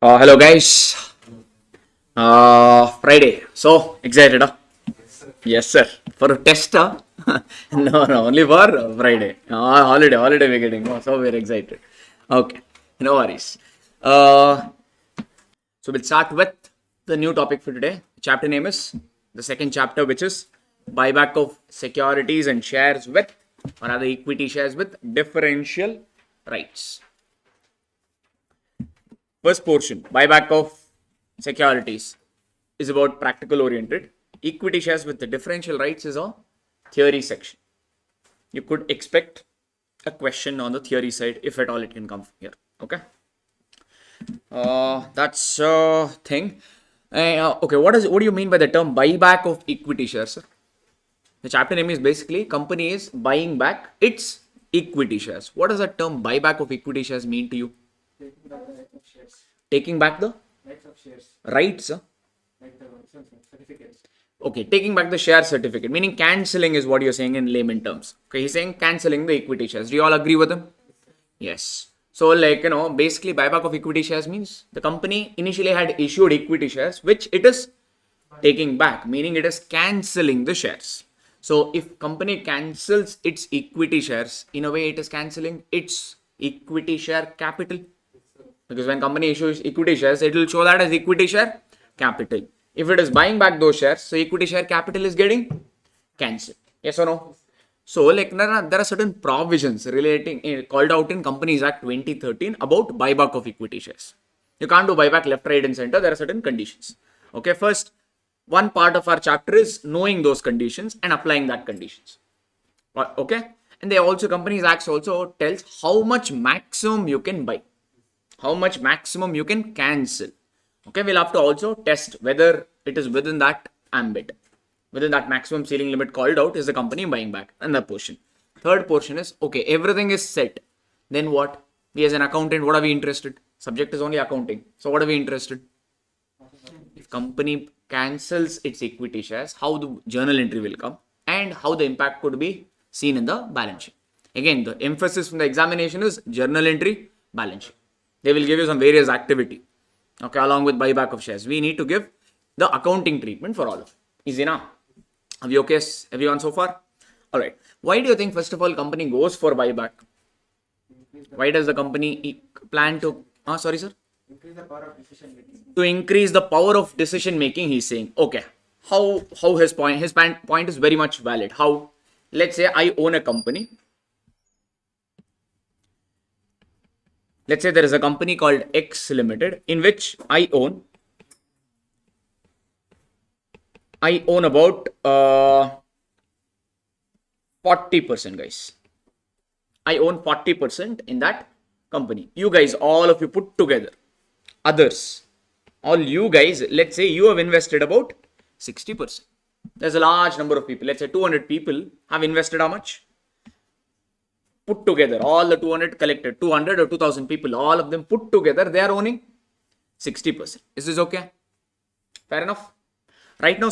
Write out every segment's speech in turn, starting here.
Hello guys. Friday. So excited, huh? Yes, sir. For a test, huh? No, only for Friday. Holiday we're getting. Oh, so we're excited. Okay, no worries. Uh, so we'll start with the new topic for today. Chapter name is the second chapter, which is buyback of securities and shares with, or rather equity shares with differential rights. First portion, buyback of securities, is about practical oriented. Equity shares with the differential rights is a theory section. You could expect a question on the theory side if at all it can come from here. Okay. That's a thing. Okay, what do you mean by the term buyback of equity shares, sir? The chapter name is basically company is buying back its equity shares. What does the term buyback of equity shares mean to you? Taking back the rights of shares. Taking back the Rights of shares. rights. Like the certificates. Okay, taking back the share certificate, meaning cancelling is what you're saying in layman terms. Okay, he's saying cancelling the equity shares. Do you all agree with him? Yes. So, basically, buyback of equity shares means the company initially had issued equity shares, which it is taking back, meaning it is cancelling the shares. So, if company cancels its equity shares, in a way, it is cancelling its equity share capital. Because when company issues equity shares, it will show that as equity share capital. If it is buying back those shares, so equity share capital is getting cancelled. Yes or no? So, there are certain provisions relating called out in Companies Act 2013 about buyback of equity shares. You can't do buyback left, right, and center. There are certain conditions. Okay, first, one part of our chapter is knowing those conditions and applying that conditions. Okay, and they also Companies Act also tells how much maximum you can buy, how much maximum you can cancel. Okay, we'll have to also test whether it is within that ambit, within that maximum ceiling limit called out is the company buying back. And the portion, third portion is, okay, everything is set, then what? We as an accountant, what are we interested? Subject is only accounting, so what are we interested? If company cancels its equity shares, how the journal entry will come and how the impact could be seen in the balance sheet. Again, the emphasis from the examination is journal entry, balance sheet. They will give you some various activity, okay, along with buyback of shares. We need to give the accounting treatment for all of it. Easy now? Are we okay, everyone, so far? All right. Why do you think, first of all, company goes for buyback? Why does the company plan to? Sorry, sir. Increase the power of decision making. To increase the power of decision making, he's saying. Okay. How his point is very much valid. How? Let's say I own a company. Let's say there is a company called X Limited in which I own about 40%, guys. I own 40% in that company. You guys, all of you put together, others, all you guys, let's say you have invested about 60%. There's a large number of people. Let's say 200 people have invested how much? Put together, all the 200 collected, 200 or 2000 people, all of them put together, they are owning 60%. Is this okay? Fair enough? Right now,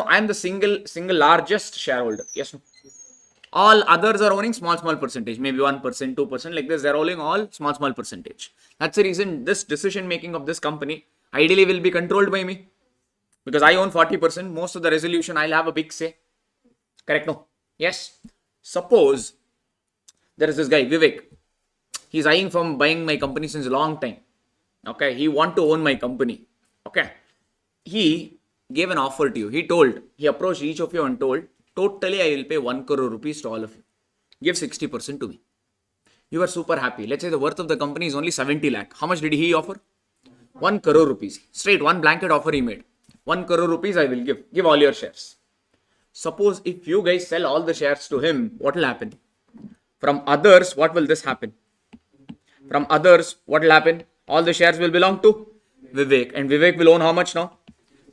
I am the single largest shareholder. Yes, no? All others are owning small percentage, maybe 1%, 2%, like this. They're owning all small percentage. That's the reason this decision making of this company ideally will be controlled by me. Because I own 40%, most of the resolution I'll have a big say. Correct? No? Yes. Suppose there is this guy, Vivek. He's eyeing from buying my company since a long time. Okay. He want to own my company. Okay. He gave an offer to you. He approached each of you and told, totally I will pay 1 crore rupees to all of you. Give 60% to me. You are super happy. Let's say the worth of the company is only 70 lakh. How much did he offer? 1 crore rupees. Straight, one blanket offer he made. 1 crore rupees I will give. Give all your shares. Suppose if you guys sell all the shares to him, what will happen? From others, what will this happen? From others, what will happen? All the shares will belong to Vivek. And Vivek will own how much now?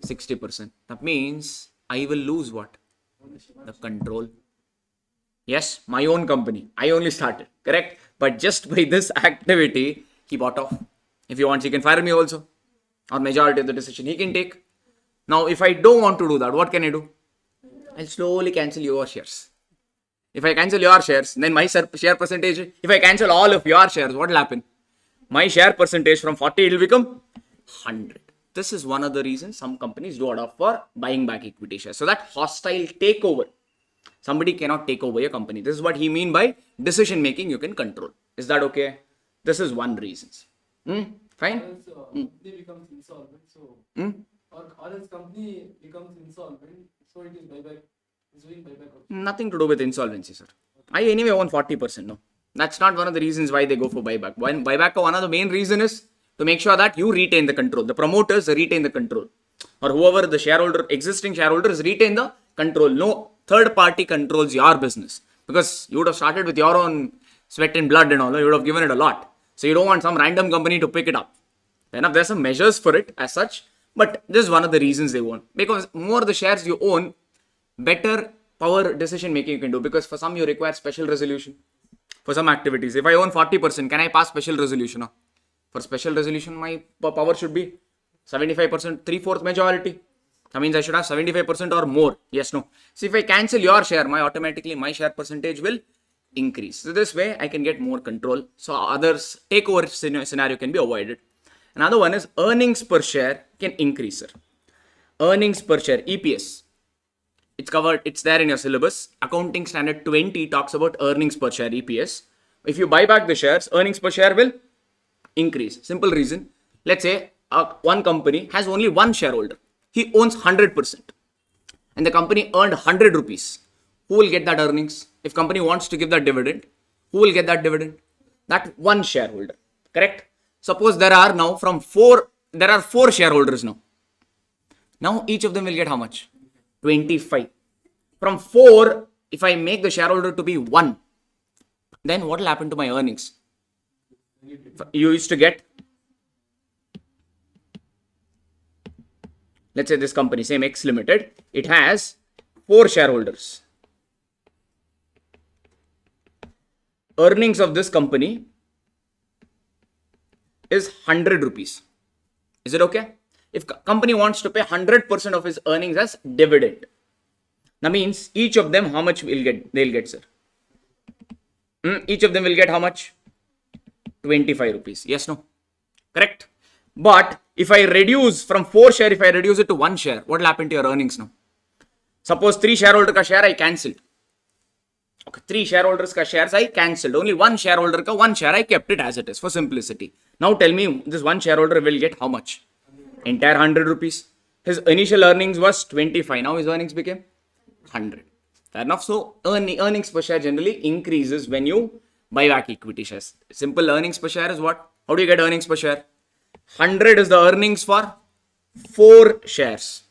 60%. That means I will lose what? The control. Yes, my own company. I only started. Correct? But just by this activity, he bought off. If he wants, he can fire me also. Or majority of the decision he can take. Now, if I don't want to do that, what can I do? I'll slowly cancel your shares. If I cancel your shares, then my share percentage, if I cancel all of your shares, what will happen? my share percentage from 40, it will become 100. This is one of the reasons some companies do adopt for buying back equity shares. So that hostile takeover, somebody cannot take over your company. This is what he mean by decision making you can control. Is that okay? This is one reason. Fine? Company becomes insolvent, so or else company becomes insolvent, so it is buyback. It's doing buyback. Nothing to do with insolvency, sir. I anyway own 40%. No, that's not one of the reasons why they go for buyback. When buyback, one of the main reason is to make sure that you retain the control. The promoters retain the control, or whoever the shareholder, existing shareholders retain the control. No third party controls your business, because you would have started with your own sweat and blood and all. You would have given it a lot. So you don't want some random company to pick it up. Enough, there's some measures for it as such, but this is one of the reasons they won't. Because more the shares you own, better power decision making you can do. Because for some you require special resolution. For some activities, if I own 40%, can I pass special resolution? No. For special resolution, my power should be 75%, 3/4 majority. That means I should have 75% or more. Yes, no. So if I cancel your share, automatically my share percentage will increase. So this way I can get more control. So others takeover scenario can be avoided. Another one is earnings per share can increase, sir. Earnings per share, EPS. It's covered, it's there in your syllabus. Accounting standard 20 talks about earnings per share, EPS. If you buy back the shares, earnings per share will increase. Simple reason. Let's say one company has only one shareholder. He owns 100%. And the company earned 100 rupees. Who will get that earnings? If company wants to give that dividend, who will get that dividend? That one shareholder. Correct? Suppose there are four shareholders now. Now each of them will get how much? 25. From 4, if I make the shareholder to be 1, then what will happen to my earnings? You used to get, let's say this company, same X Limited, it has 4 shareholders. Earnings of this company is 100 rupees. Is it okay? If company wants to pay 100% of his earnings as dividend, that means each of them how much will get? They'll get, sir. Each of them will get how much? 25 rupees. Yes, no? Correct? But if I reduce from 4 share, if I reduce it to 1 share, what will happen to your earnings now? Suppose 3 shareholder ka share I cancelled. Okay, 3 shareholders ka shares I cancelled. Only 1 shareholder ka 1 share I kept it as it is for simplicity. Now tell me, this 1 shareholder will get how much? Entire 100 rupees. His initial earnings was 25. Now his earnings became 100. Fair enough. So earnings per share generally increases when you buy back equity shares. Simple earnings per share is what? How do you get earnings per share? 100 is the earnings for 4 shares.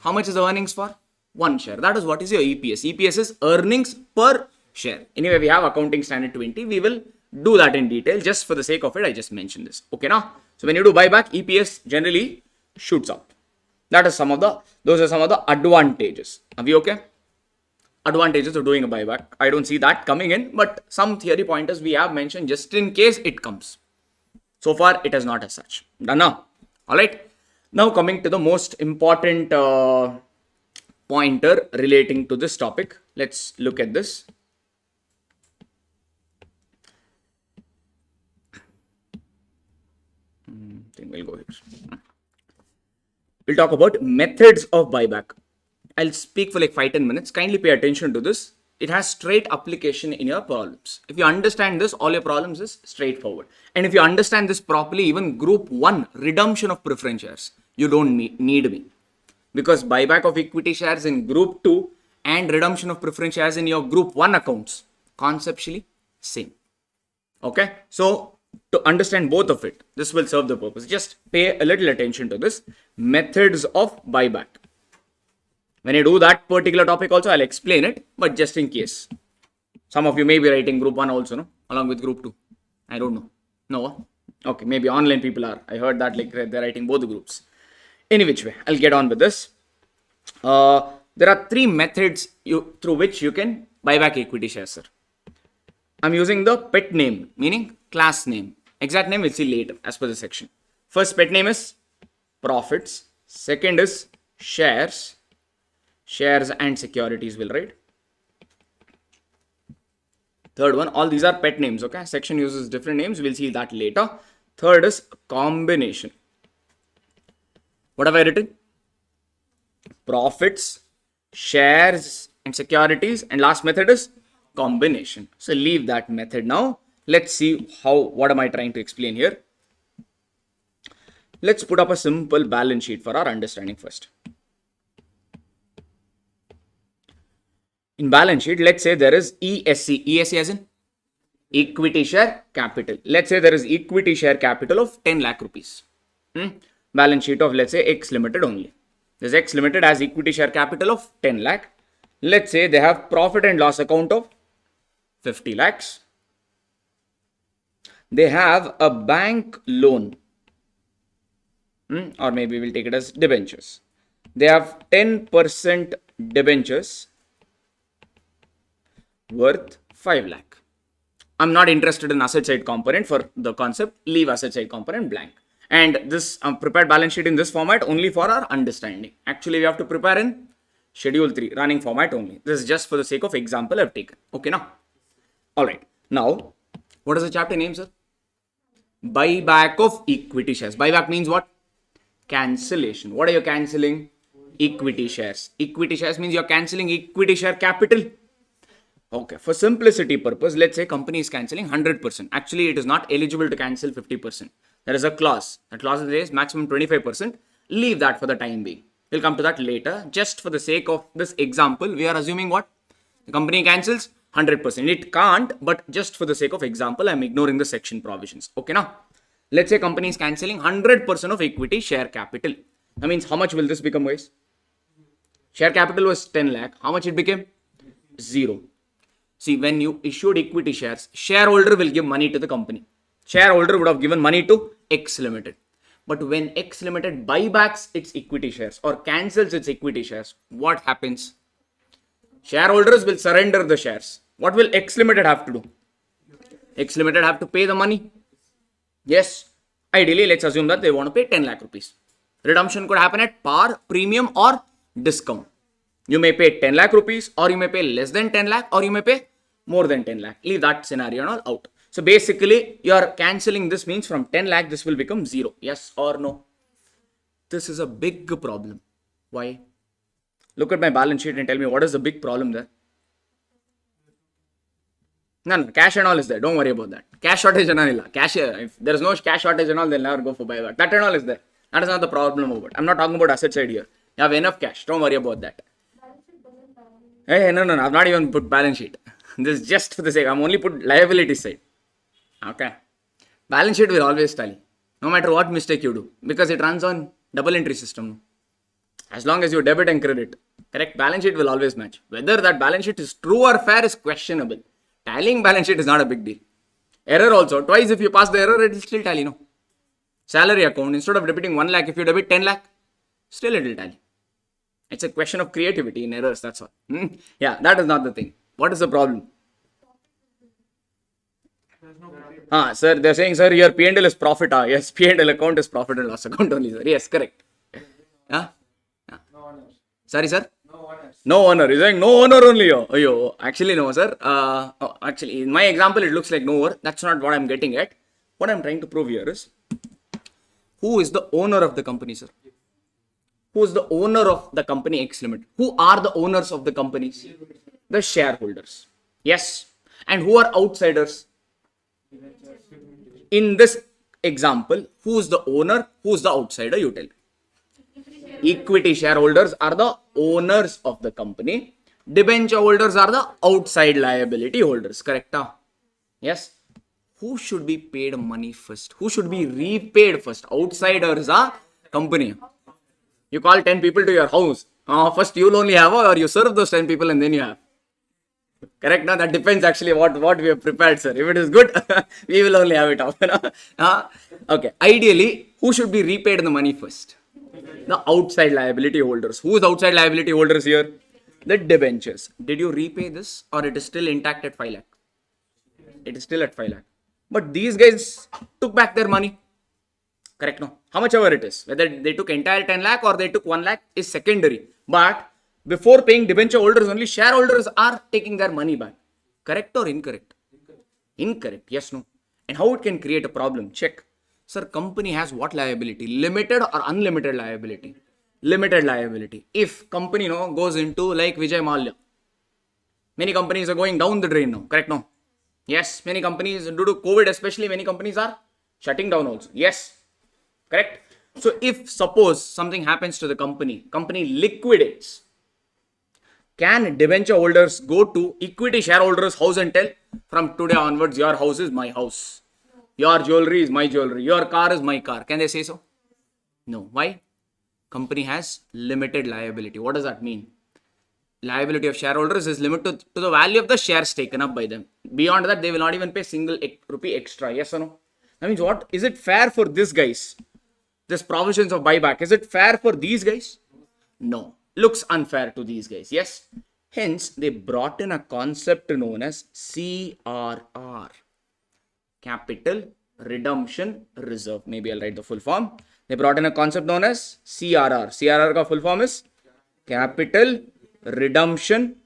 How much is the earnings for 1 share? That is what is your EPS. EPS is earnings per share. Anyway, we have accounting standard 20. We will do that in detail. Just for the sake of it, I just mentioned this. Okay, now? So when you do buyback, EPS generally shoots up. Those are some of the advantages. Are we okay? Advantages of doing a buyback. I don't see that coming in, but some theory pointers we have mentioned just in case it comes. So far, it has not as such. Done now. All right. Now coming to the most important pointer relating to this topic. Let's look at this. I think we'll go here. We'll talk about methods of buyback. I'll speak for like 5-10 minutes. Kindly pay attention to this. It has straight application in your problems. If you understand this, all your problems is straightforward. And if you understand this properly, even group 1, redemption of preference shares, you don't need me. Because buyback of equity shares in group 2 and redemption of preference shares in your group 1 accounts, conceptually same. Okay. So to understand both of it, this will serve the purpose. Just pay a little attention to this. Methods of buyback. When I do that particular topic also, I'll explain it, but just in case. Some of you may be writing group 1 also, no? Along with group 2. I don't know. No? Okay, maybe online people are. I heard that like they're writing both the groups. Any which way, I'll get on with this. There are 3 methods through which you can buy back equity shares, sir. I'm using the pet name, meaning class name. Exact name we'll see later as per the section. First pet name is profits. Second is shares. Shares and securities will write. Third one, all these are pet names, okay? Section uses different names. We'll see that later. Third is combination. What have I written? Profits, shares, and securities. And last method is combination. So leave that method now. Let's see what am I trying to explain here. Let's put up a simple balance sheet for our understanding first. In balance sheet, let's say there is ESC. ESC as in equity share capital. Let's say there is equity share capital of 10 lakh rupees. Balance sheet of, let's say, X Limited only. This X Limited has equity share capital of 10 lakh. Let's say they have profit and loss account of 50 lakhs. They have a bank loan, or maybe we'll take it as debentures. They have 10% debentures worth 5 lakh. I'm not interested in asset side component for the concept. Leave asset side component blank. And this prepared balance sheet in this format only for our understanding. Actually, we have to prepare in schedule 3 running format only. This is just for the sake of example I've taken. Okay now. All right. Now, what is the chapter name, sir? Buyback of equity shares. Buyback means what? Cancellation. What are you cancelling? Equity shares. Equity shares means you're cancelling equity share capital. Okay, for simplicity purpose, let's say company is cancelling 100%. Actually, it is not eligible to cancel 50%. There is a clause. That clause says maximum 25%. Leave that for the time being. We'll come to that later. Just for the sake of this example, we are assuming what? The company cancels 100%. It can't, but just for the sake of example, I'm ignoring the section provisions. Okay, now, let's say company is cancelling 100% of equity share capital. That means how much will this become, guys? Share capital was 10 lakh. How much it became? 0. See, when you issued equity shares, shareholder will give money to the company. Shareholder would have given money to X Limited. But when X Limited buybacks its equity shares or cancels its equity shares, what happens? Shareholders will surrender the shares. What will X Limited have to do? X Limited have to pay the money. Yes. Ideally, let's assume that they want to pay 10 lakh rupees. Redemption could happen at par, premium or discount. You may pay 10 lakh rupees, or you may pay less than 10 lakh, or you may pay more than 10 lakh. Leave that scenario and all out. So basically, you are cancelling this means from 10 lakh, this will become 0. Yes or no? This is a big problem. Why? Look at my balance sheet and tell me what is the big problem there. No, cash and all is there. Don't worry about that. Cash shortage and all illa. Cash, if there is no cash shortage and all, they'll never go for buyback. That and all is there. That is not the problem about it. I'm not talking about asset side here. You have enough cash. Don't worry about that. Hey, no, I've not even put balance sheet. This is just for the sake. I'm only put liability side. Okay. Balance sheet will always tally. No matter what mistake you do. Because it runs on double entry system. As long as you debit and credit. Correct? Balance sheet will always match. Whether that balance sheet is true or fair is questionable. Tallying balance sheet is not a big deal. Error also. Twice if you pass the error, it will still tally. No. Salary account. Instead of debiting 1 lakh, if you debit 10 lakh, still it will tally. It's a question of creativity in errors, that's all. Yeah, that is not the thing. What is the problem? Sir, they're saying, sir, your P&L is profit. Yes, P&L account is profit and loss account only, sir. Yes, correct. No honor. Sorry, sir? No honor. No owner. You're saying no owner only. Actually, no, sir. Actually, in my example, it looks like no owner. That's not what I'm getting at. What I'm trying to prove here is, who is the owner of the company, sir? Who is the owner of the company X Limited? Who are the owners of the companies? The shareholders. Yes. And who are outsiders? In this example, who is the owner? Who is the outsider? You tell me. Equity shareholders are the owners of the company. Debenture holders are the outside liability holders. Correct? Yes. Who should be paid money first? Who should be repaid first? Outsiders are company. You call 10 people to your house. First you'll only have, or you serve those 10 people and then you have. Correct? Now that depends actually what we have prepared, sir. If it is good, we will only have it off. Okay. Ideally, who should be repaid the money first? The outside liability holders. Who is outside liability holders here? The debentures. Did you repay this, or it is still intact at 5 lakh? It is still at 5 lakh. But these guys took back their money. Correct? No? How much ever it is. Whether they took entire 10 lakh or they took 1 lakh is secondary. But before paying debenture holders, only shareholders are taking their money back. Correct or incorrect? Incorrect. Yes, no. And how it can create a problem? Check. Sir, company has what liability? Limited or unlimited liability? Limited liability. If company goes into like Vijay Mallya, many companies are going down the drain now, correct? No? Yes, many companies due to COVID especially, many companies are shutting down also. Yes, correct? So if suppose something happens to the company liquidates, can debenture holders go to equity shareholders house and tell from today onwards your house is my house, your jewelry is my jewelry, your car is my car? Can they say so? No. Why? Company has limited liability. What does that mean? Liability of shareholders is limited to the value of the shares taken up by them. Beyond that, they will not even pay single rupee extra. Yes or no? That means what? Is it fair for these guys? This provisions of buyback, is it fair for these guys? No. Looks unfair to these guys. Yes. Hence, they brought in a concept known as CRR. Capital Redemption Reserve. Maybe I'll write the full form. They brought in a concept known as CRR. CRR ka full form is Capital Redemption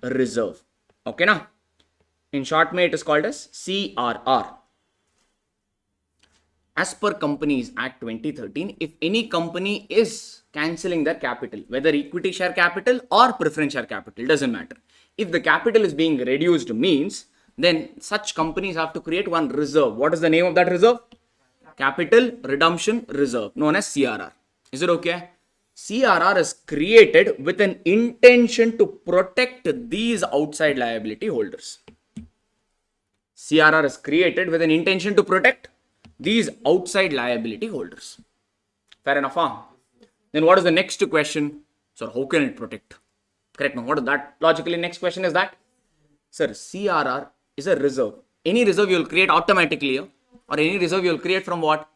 Reserve. Okay, na? In short, it is called as CRR. As per Companies Act 2013, if any company is cancelling their capital, whether equity share capital or preference share capital, doesn't matter. If the capital is being reduced means, then such companies have to create one reserve. What is the name of that reserve? Capital Redemption Reserve, known as CRR. Is it okay? CRR is created with an intention to protect these outside liability holders. CRR is created with an intention to protect these outside liability holders. Fair enough, huh? Then what is the next question? Sir, how can it protect? Correct. Now, what is that? Logically, next question is that, sir, CRR is a reserve. Any reserve you will create automatically here, or any reserve you will create from what?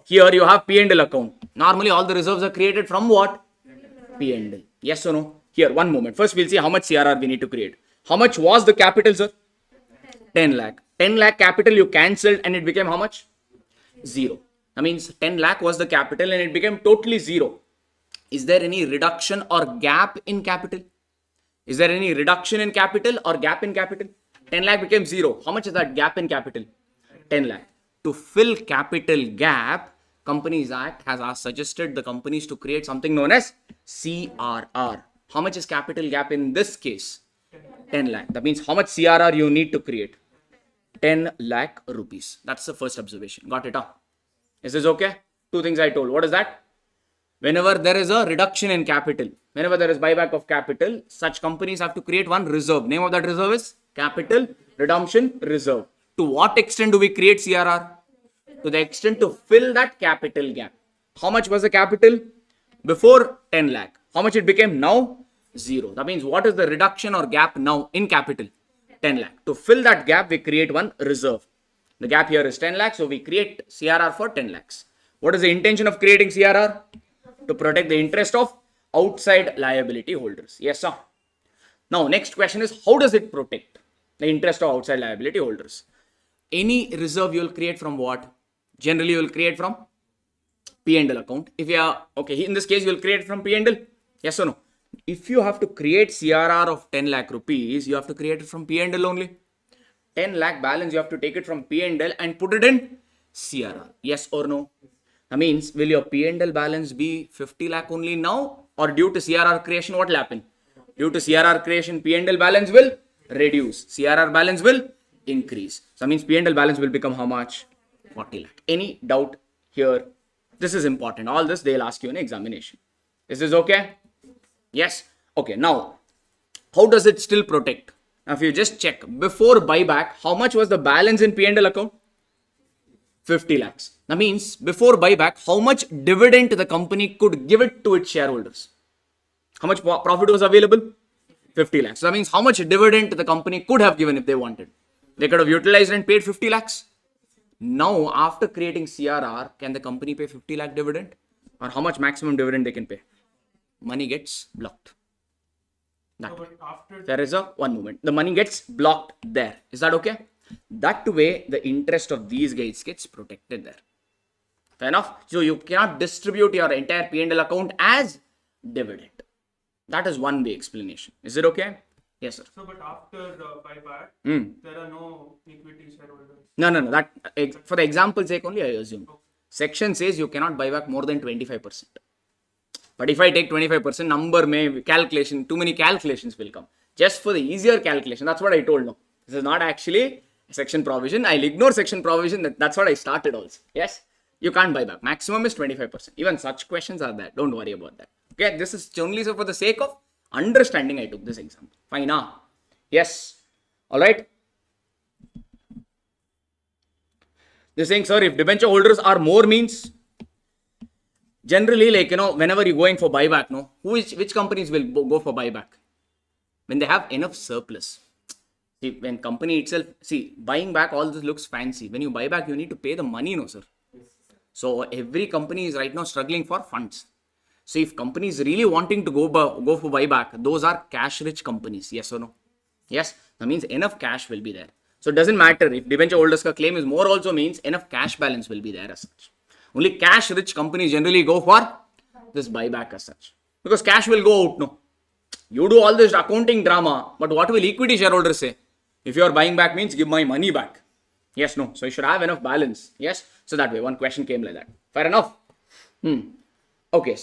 Here you have P&L account. Normally all the reserves are created from what? P&L. Yes or no? Here, one moment. First we'll see how much CRR we need to create. How much was the capital, sir? 10 lakh. 10 lakh capital you cancelled and it became how much? 0. That means 10 lakh was the capital and it became totally 0. Is there any reduction or gap in capital? Is there any reduction in capital or gap in capital? 10 lakh became 0. How much is that gap in capital? 10 lakh. To fill capital gap, Companies Act has suggested the companies to create something known as CRR. How much is capital gap in this case? 10 lakh. That means how much CRR you need to create? 10 lakh rupees. That's the first observation. Got it? Huh? Is this okay? Two things I told. What is that? Whenever there is a reduction in capital, whenever there is buyback of capital, such companies have to create one reserve. Name of that reserve is Capital Redemption Reserve. To what extent do we create CRR? To the extent to fill that capital gap. How much was the capital? Before 10 lakh. How much it became now? 0. That means what is the reduction or gap now in capital? 10 lakh. To fill that gap, we create one reserve. The gap here is 10 lakh, so we create CRR for 10 lakhs. What is the intention of creating CRR? To protect the interest of outside liability holders. Yes, sir. Now, next question is, how does it protect the interest of outside liability holders? Any reserve you will create from what? Generally, you will create from P&L account. If you are, okay, in this case, you will create from P&L. Yes or no? If you have to create CRR of 10 lakh rupees, you have to create it from P&L only. 10 lakh balance, you have to take it from P&L and put it in CRR. Yes or no? That means, will your P&L balance be 50 lakh only now? Or due to CRR creation, what will happen? Due to CRR creation, P&L balance will reduce. CRR balance will increase. So that means P&L balance will become how much? 40 lakh. Any doubt here? This is important. All this they'll ask you in examination. Is this okay? Yes. Okay. Now, how does it still protect? Now, if you just check before buyback, how much was the balance in P&L account? 50 lakhs. That means before buyback, how much dividend the company could give it to its shareholders? How much profit was available? 50 lakhs. So that means how much dividend the company could have given if they wanted. They could have utilized and paid 50 lakhs. Now, after creating CRR, can the company pay 50 lakh dividend? Or how much maximum dividend they can pay? Money gets blocked. That way. There is one moment. The money gets blocked there. Is that okay? That way, the interest of these guys gets protected there. Fair enough? So, you cannot distribute your entire P&L account as dividend. That is one way explanation. Is it okay? Yes, sir. So, but after buyback, there are no equity shareholders. No. For the example sake only, I assume. Section says you cannot buy back more than 25%. But if I take 25%, number may calculation, too many calculations will come. Just for the easier calculation, that's what I told. No, this is not actually a section provision. I'll ignore section provision. That's what I started also. Yes, you can't buy back. Maximum is 25%. Even such questions are there. Don't worry about that. Okay, this is only so for the sake of understanding. I took this example. Fine. Yes. All right. They're saying, sir, if debenture holders are more means, generally, like, whenever you're going for buyback, which companies will go for buyback? When they have enough surplus. See, when company itself, buying back, all this looks fancy. When you buy back, you need to pay the money, no, sir. So every company is right now struggling for funds. So if company is really wanting to go for buyback, those are cash-rich companies. Yes or no? Yes. That means enough cash will be there. So it doesn't matter if debenture holders ka claim is more, also means enough cash balance will be there as such. Only cash-rich companies generally go for this buyback as such. Because cash will go out, no. You do all this accounting drama, but what will equity shareholders say? If you are buying back means give my money back. Yes, no. So you should have enough balance. Yes. So that way, one question came like that. Fair enough. Okay.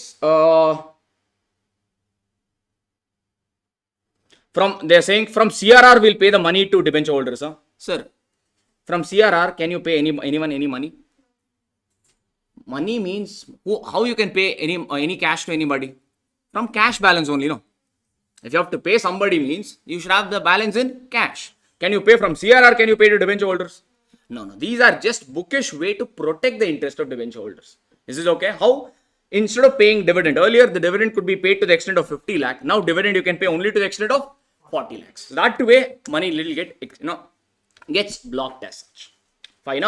They're saying from CRR will pay the money to debenture holders. Huh? Sir, from CRR, can you pay anyone any money? Money means how you can pay any cash to anybody? From cash balance only, no? If you have to pay somebody means you should have the balance in cash. Can you pay from CRR? Can you pay to debenture holders? No. These are just bookish way to protect the interest of debenture holders. This is okay. How? Instead of paying dividend, earlier the dividend could be paid to the extent of 50 lakh. Now dividend you can pay only to the extent of 40 lakhs. So that way money little gets blocked as such. Fine.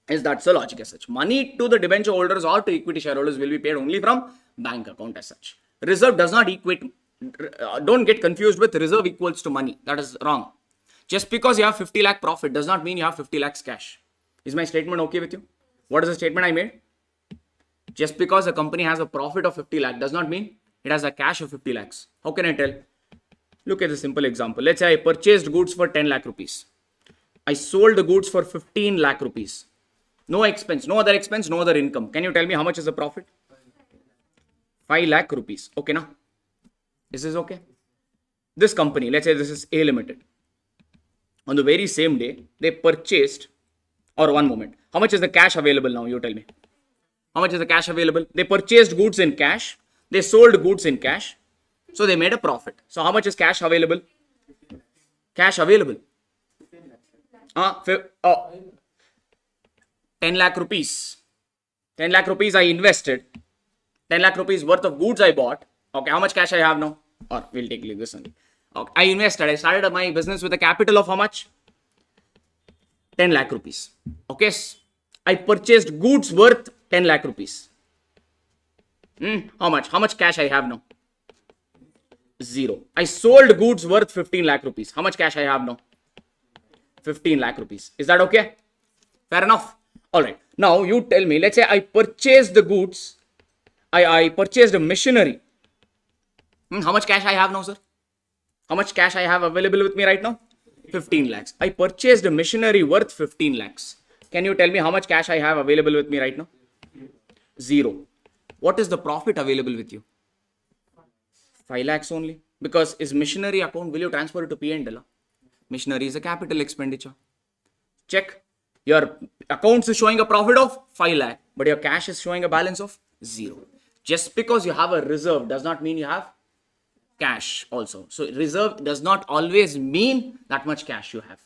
Is that's the logic as such. Money to the debenture holders or to equity shareholders will be paid only from bank account as such. Reserve does not equate. Don't get confused with reserve equals to money. That is wrong. Just because you have 50 lakh profit does not mean you have 50 lakhs cash. Is my statement okay with you? What is the statement I made? Just because a company has a profit of 50 lakh does not mean it has a cash of 50 lakhs. How can I tell? Look at the simple example. Let's say I purchased goods for 10 lakh rupees. I sold the goods for 15 lakh rupees. No expense, no other expense, no other income. Can you tell me how much is the profit? 5 lakh rupees. Okay, now? This is okay. This company, let's say this is A Limited. On the very same day, they purchased, or one moment. How much is the cash available now? You tell me. How much is the cash available? They purchased goods in cash. They sold goods in cash. So they made a profit. So how much is cash available? Cash available. 10 lakh rupees. 10 lakh rupees I invested. 10 lakh rupees worth of goods I bought. Okay, how much cash I have now? Or we'll take this one. Okay, I invested. I started my business with a capital of how much? 10 lakh rupees. Okay, I purchased goods worth 10 lakh rupees. How much? How much cash I have now? 0. I sold goods worth 15 lakh rupees. How much cash I have now? 15 lakh rupees. Is that okay? Fair enough. All right. Now you tell me, let's say I purchased the goods. I purchased a machinery. How much cash I have now, sir? How much cash I have available with me right now? 15 lakhs. I purchased a machinery worth 15 lakhs. Can you tell me how much cash I have available with me right now? 0. What is the profit available with you? 5 lakhs only. Because is machinery account, will you transfer it to P&L? Machinery is a capital expenditure. Check. Your accounts is showing a profit of 5 lakh, but your cash is showing a balance of 0. Just because you have a reserve does not mean you have cash also. So reserve does not always mean that much cash you have.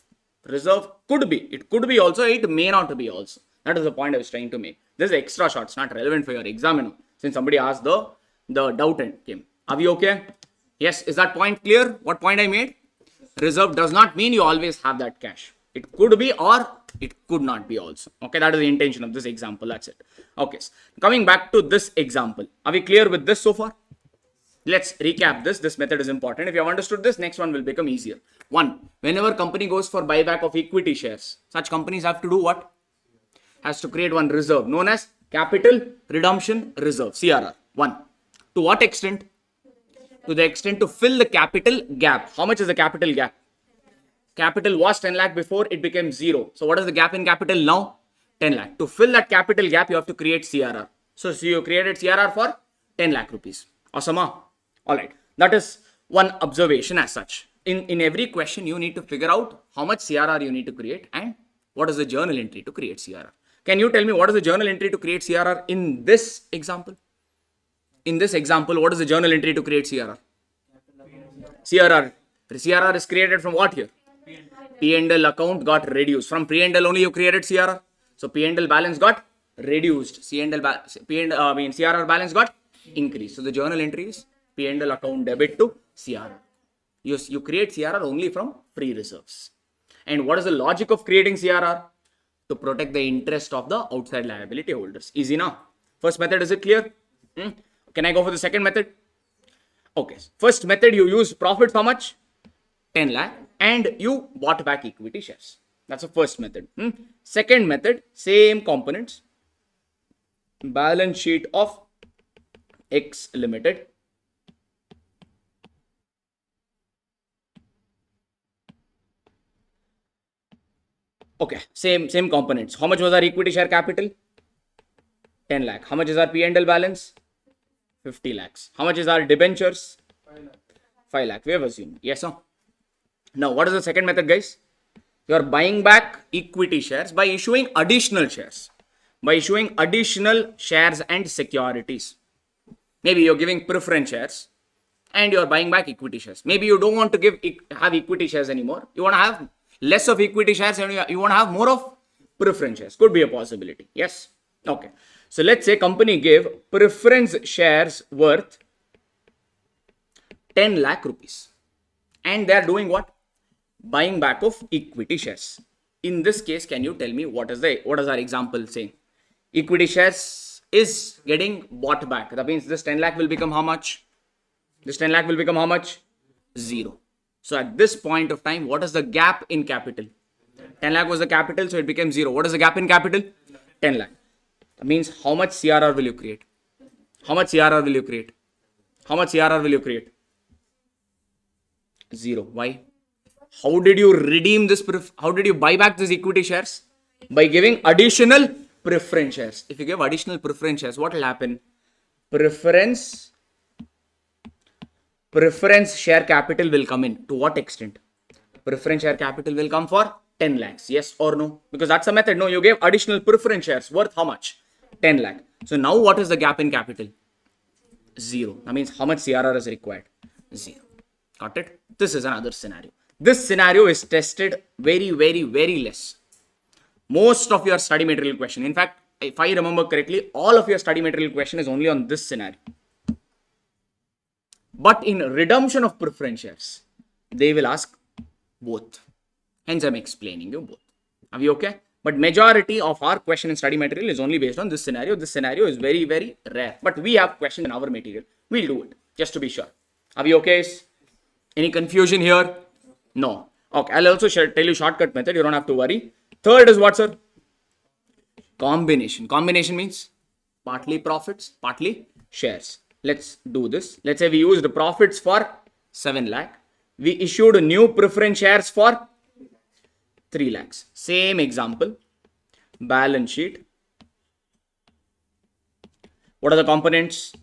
Reserve could be. It could be also. It may not be also. That is the point I was trying to make. This is extra short. It's not relevant for your exam. Since somebody asked the doubt and came. Are we okay? Yes. Is that point clear? What point I made? Reserve does not mean you always have that cash. It could be or it could not be also. Okay. That is the intention of this example. That's it. Okay. Coming back to this example. Are we clear with this so far? Let's recap this. This method is important. If you have understood this, next one will become easier. 1. Whenever company goes for buyback of equity shares, such companies have to do what? Has to create one reserve known as Capital Redemption Reserve, CRR. 1. To what extent? To the extent to fill the capital gap. How much is the capital gap? Capital was 10 lakh before, it became 0. So what is the gap in capital now? 10 lakh. To fill that capital gap, you have to create CRR. So you created CRR for 10 lakh rupees. Awesome, huh? All right. That is one observation as such. In every question, you need to figure out how much CRR you need to create and what is the journal entry to create CRR. Can you tell me what is the journal entry to create CRR in this example? In this example, what is the journal entry to create CRR? CRR. CRR is created from what here? P&L account got reduced. From P&L only you created CRR. So P&L balance got reduced. CRR balance got increased. So the journal entry is P&L account debit to CRR. You create CRR only from free reserves. And what is the logic of creating CRR? To protect the interest of the outside liability holders. Easy now. First method, is it clear? Can I go for the second method? Okay. First method, you use profits how much? 10 lakh and you bought back equity shares. That's the first method. Second method, same components. Balance sheet of X Limited. Okay, same components. How much was our equity share capital? 10 lakh. How much is our P&L balance? 50 lakhs. How much is our debentures? 5 lakh. We have assumed. Yes, sir. Now, what is the second method, guys? You are buying back equity shares by issuing additional shares. By issuing additional shares and securities. Maybe you're giving preference shares and you're buying back equity shares. Maybe you don't want to have equity shares anymore. You want to have less of equity shares and you want to have more of preference shares. Could be a possibility. Yes. Okay. So let's say company gave preference shares worth 10 lakh rupees. And they are doing what? Buying back of equity shares. In this case, can you tell me what is our example saying? Equity shares is getting bought back. That means this 10 lakh will become how much? This 10 lakh will become how much? 0. So at this point of time, what is the gap in capital? 10 lakh was the capital, so it became 0. What is the gap in capital? 10 lakh. That means how much CRR will you create? How much CRR will you create? How much CRR will you create? 0. Why? How did you redeem this? How did you buy back these equity shares? By giving additional preference shares. If you give additional preference shares, what will happen? Preference share capital will come in. To what extent? Preference share capital will come for 10 lakhs. Yes or no? Because that's a method. No, you gave additional preference shares worth how much? 10 lakh. So now what is the gap in capital? 0. That means how much CRR is required? 0. Got it? This is another scenario. This scenario is tested very, very, very less. Most of your study material question, in fact, if I remember correctly, all of your study material question is only on this scenario. But in redemption of preference shares, they will ask both. Hence, I'm explaining you both. Are we okay? But majority of our question in study material is only based on this scenario. This scenario is very, very rare. But we have questions in our material. We'll do it, just to be sure. Are we okay? Any confusion here? No. Okay, I'll also tell you shortcut method. You don't have to worry. Third is what, sir? Combination. Combination means partly profits, partly shares. Let's do this. Let's say we used the profits for 7 lakh. We issued new preference shares for 3 lakhs. Same example. Balance sheet. What are the components?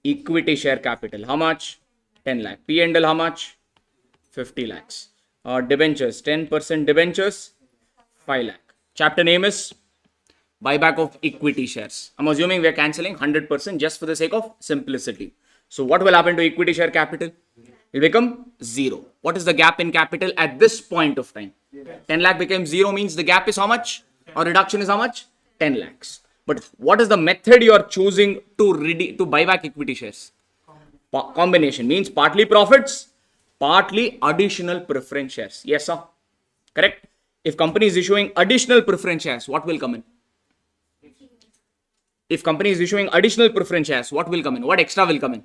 Equity share capital. How much? 10 lakh. P&L how much? 50 lakhs. Debentures. 10% debentures. 5 lakh. Chapter name is Buyback of equity shares. I'm assuming we are cancelling 100% just for the sake of simplicity. So what will happen to equity share capital? It will become 0. What is the gap in capital at this point of time? 10 lakh became 0 means the gap is how much? Or reduction is how much? 10 lakhs. But what is the method you are choosing to buy back equity shares? Combination means partly profits, partly additional preference shares. Yes, sir. Correct? If company is issuing additional preference shares, what will come in? If company is issuing additional preference shares, what will come in? What extra will come in?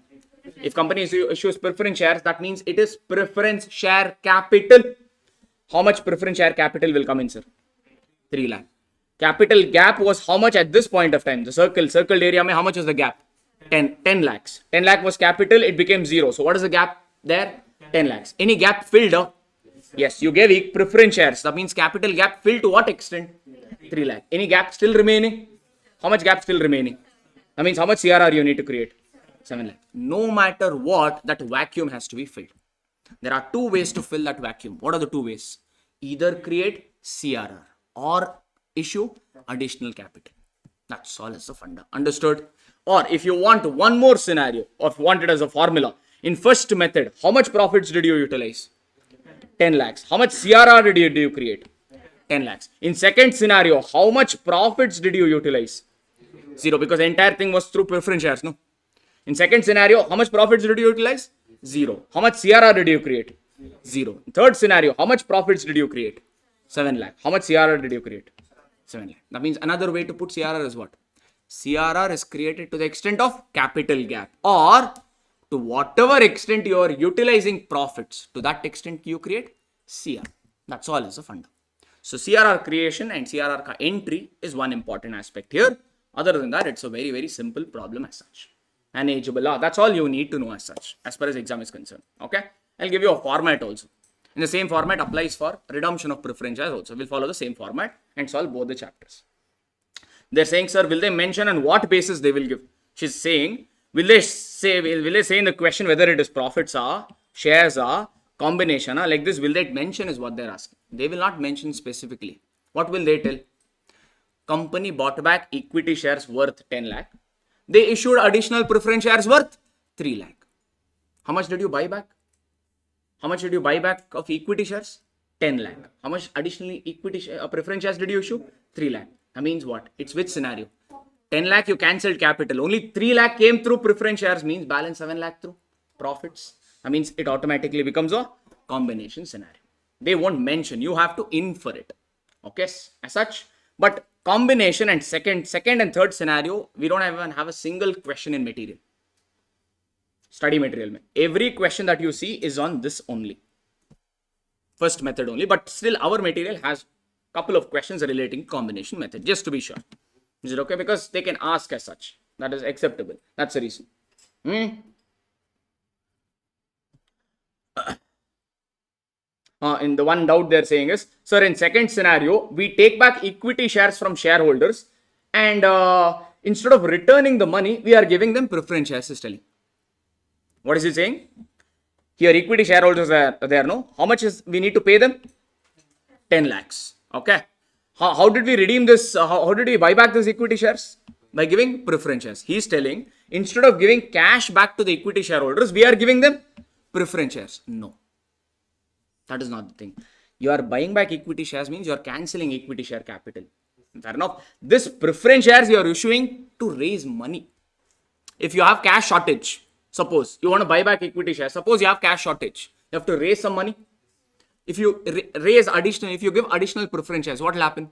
If company issues preference shares, that means it is preference share capital. How much preference share capital will come in, sir? 3 lakh. Capital gap was how much at this point of time? The circled area, mein, how much was the gap? 10 lakhs. 10 lakh was capital, it became 0. So what is the gap there? 10 lakhs. Any gap filled up? Yes, you gave preference shares. That means capital gap filled to what extent? 3 lakh. Any gap still remaining? How much gap still remaining? That means how much CRR you need to create? 7 lakh. No matter what, that vacuum has to be filled. There are two ways to fill that vacuum. What are the two ways? Either create CRR or issue additional capital. That's all as a funda. Understood? Or if you want one more scenario, or if you want it as a formula, in first method, how much profits did you utilize? 10 lakhs. How much CRR did you create? 10 lakhs. In second scenario, how much profits did you utilize? 0, because the entire thing was through preference shares, no? In second scenario, how much profits did you utilize? 0. How much CRR did you create? 0. Third scenario, how much profits did you create? 7 lakh. How much CRR did you create? 7 lakh. That means another way to put CRR is what? CRR is created to the extent of capital gap, or to whatever extent you are utilizing profits, to that extent you create CRR. That's all as a funda. So CRR creation and CRR entry is one important aspect here. Other than that, it's a very, very simple problem as such. Manageable. That's all you need to know as such, as far as exam is concerned. Okay. I'll give you a format also. In the same format applies for redemption of preference shares also. We'll follow the same format and solve both the chapters. They're saying, sir, will they mention on what basis they will give? She's saying, will they say in the question whether it is profits are, shares are, combination are, like this, will they mention is what they're asking. They will not mention specifically. What will they tell? Company bought back equity shares worth 10 lakh. They issued additional preference shares worth 3 lakh. How much did you buy back? How much did you buy back of equity shares? 10 lakh. How much additionally preference shares did you issue? 3 lakh. That means what? It's which scenario? 10 lakh you cancelled capital. Only 3 lakh came through preference shares, means balance 7 lakh through profits. That means it automatically becomes a combination scenario. They won't mention. You have to infer it. Okay, as such. But combination and second and third scenario, we don't even have a single question in material. Study material. Every question that you see is on this only. First method only. But still our material has a couple of questions relating to combination method. Just to be sure. Is it okay? Because they can ask as such. That is acceptable. That's the reason. In the one doubt they're saying is, sir, in second scenario, we take back equity shares from shareholders and instead of returning the money, we are giving them preference shares, is telling. What is he saying? Here equity shareholders are there, no? How much is we need to pay them? 10 lakhs. Okay. How did we redeem this? How did we buy back these equity shares? By giving preference shares. He's telling, instead of giving cash back to the equity shareholders, we are giving them preference shares. No. That is not the thing. You are buying back equity shares means you are cancelling equity share capital. Fair enough. This preference shares you are issuing to raise money. If you have cash shortage, suppose you want to buy back equity shares, suppose you have cash shortage, you have to raise some money. If you if you give additional preference shares, what will happen?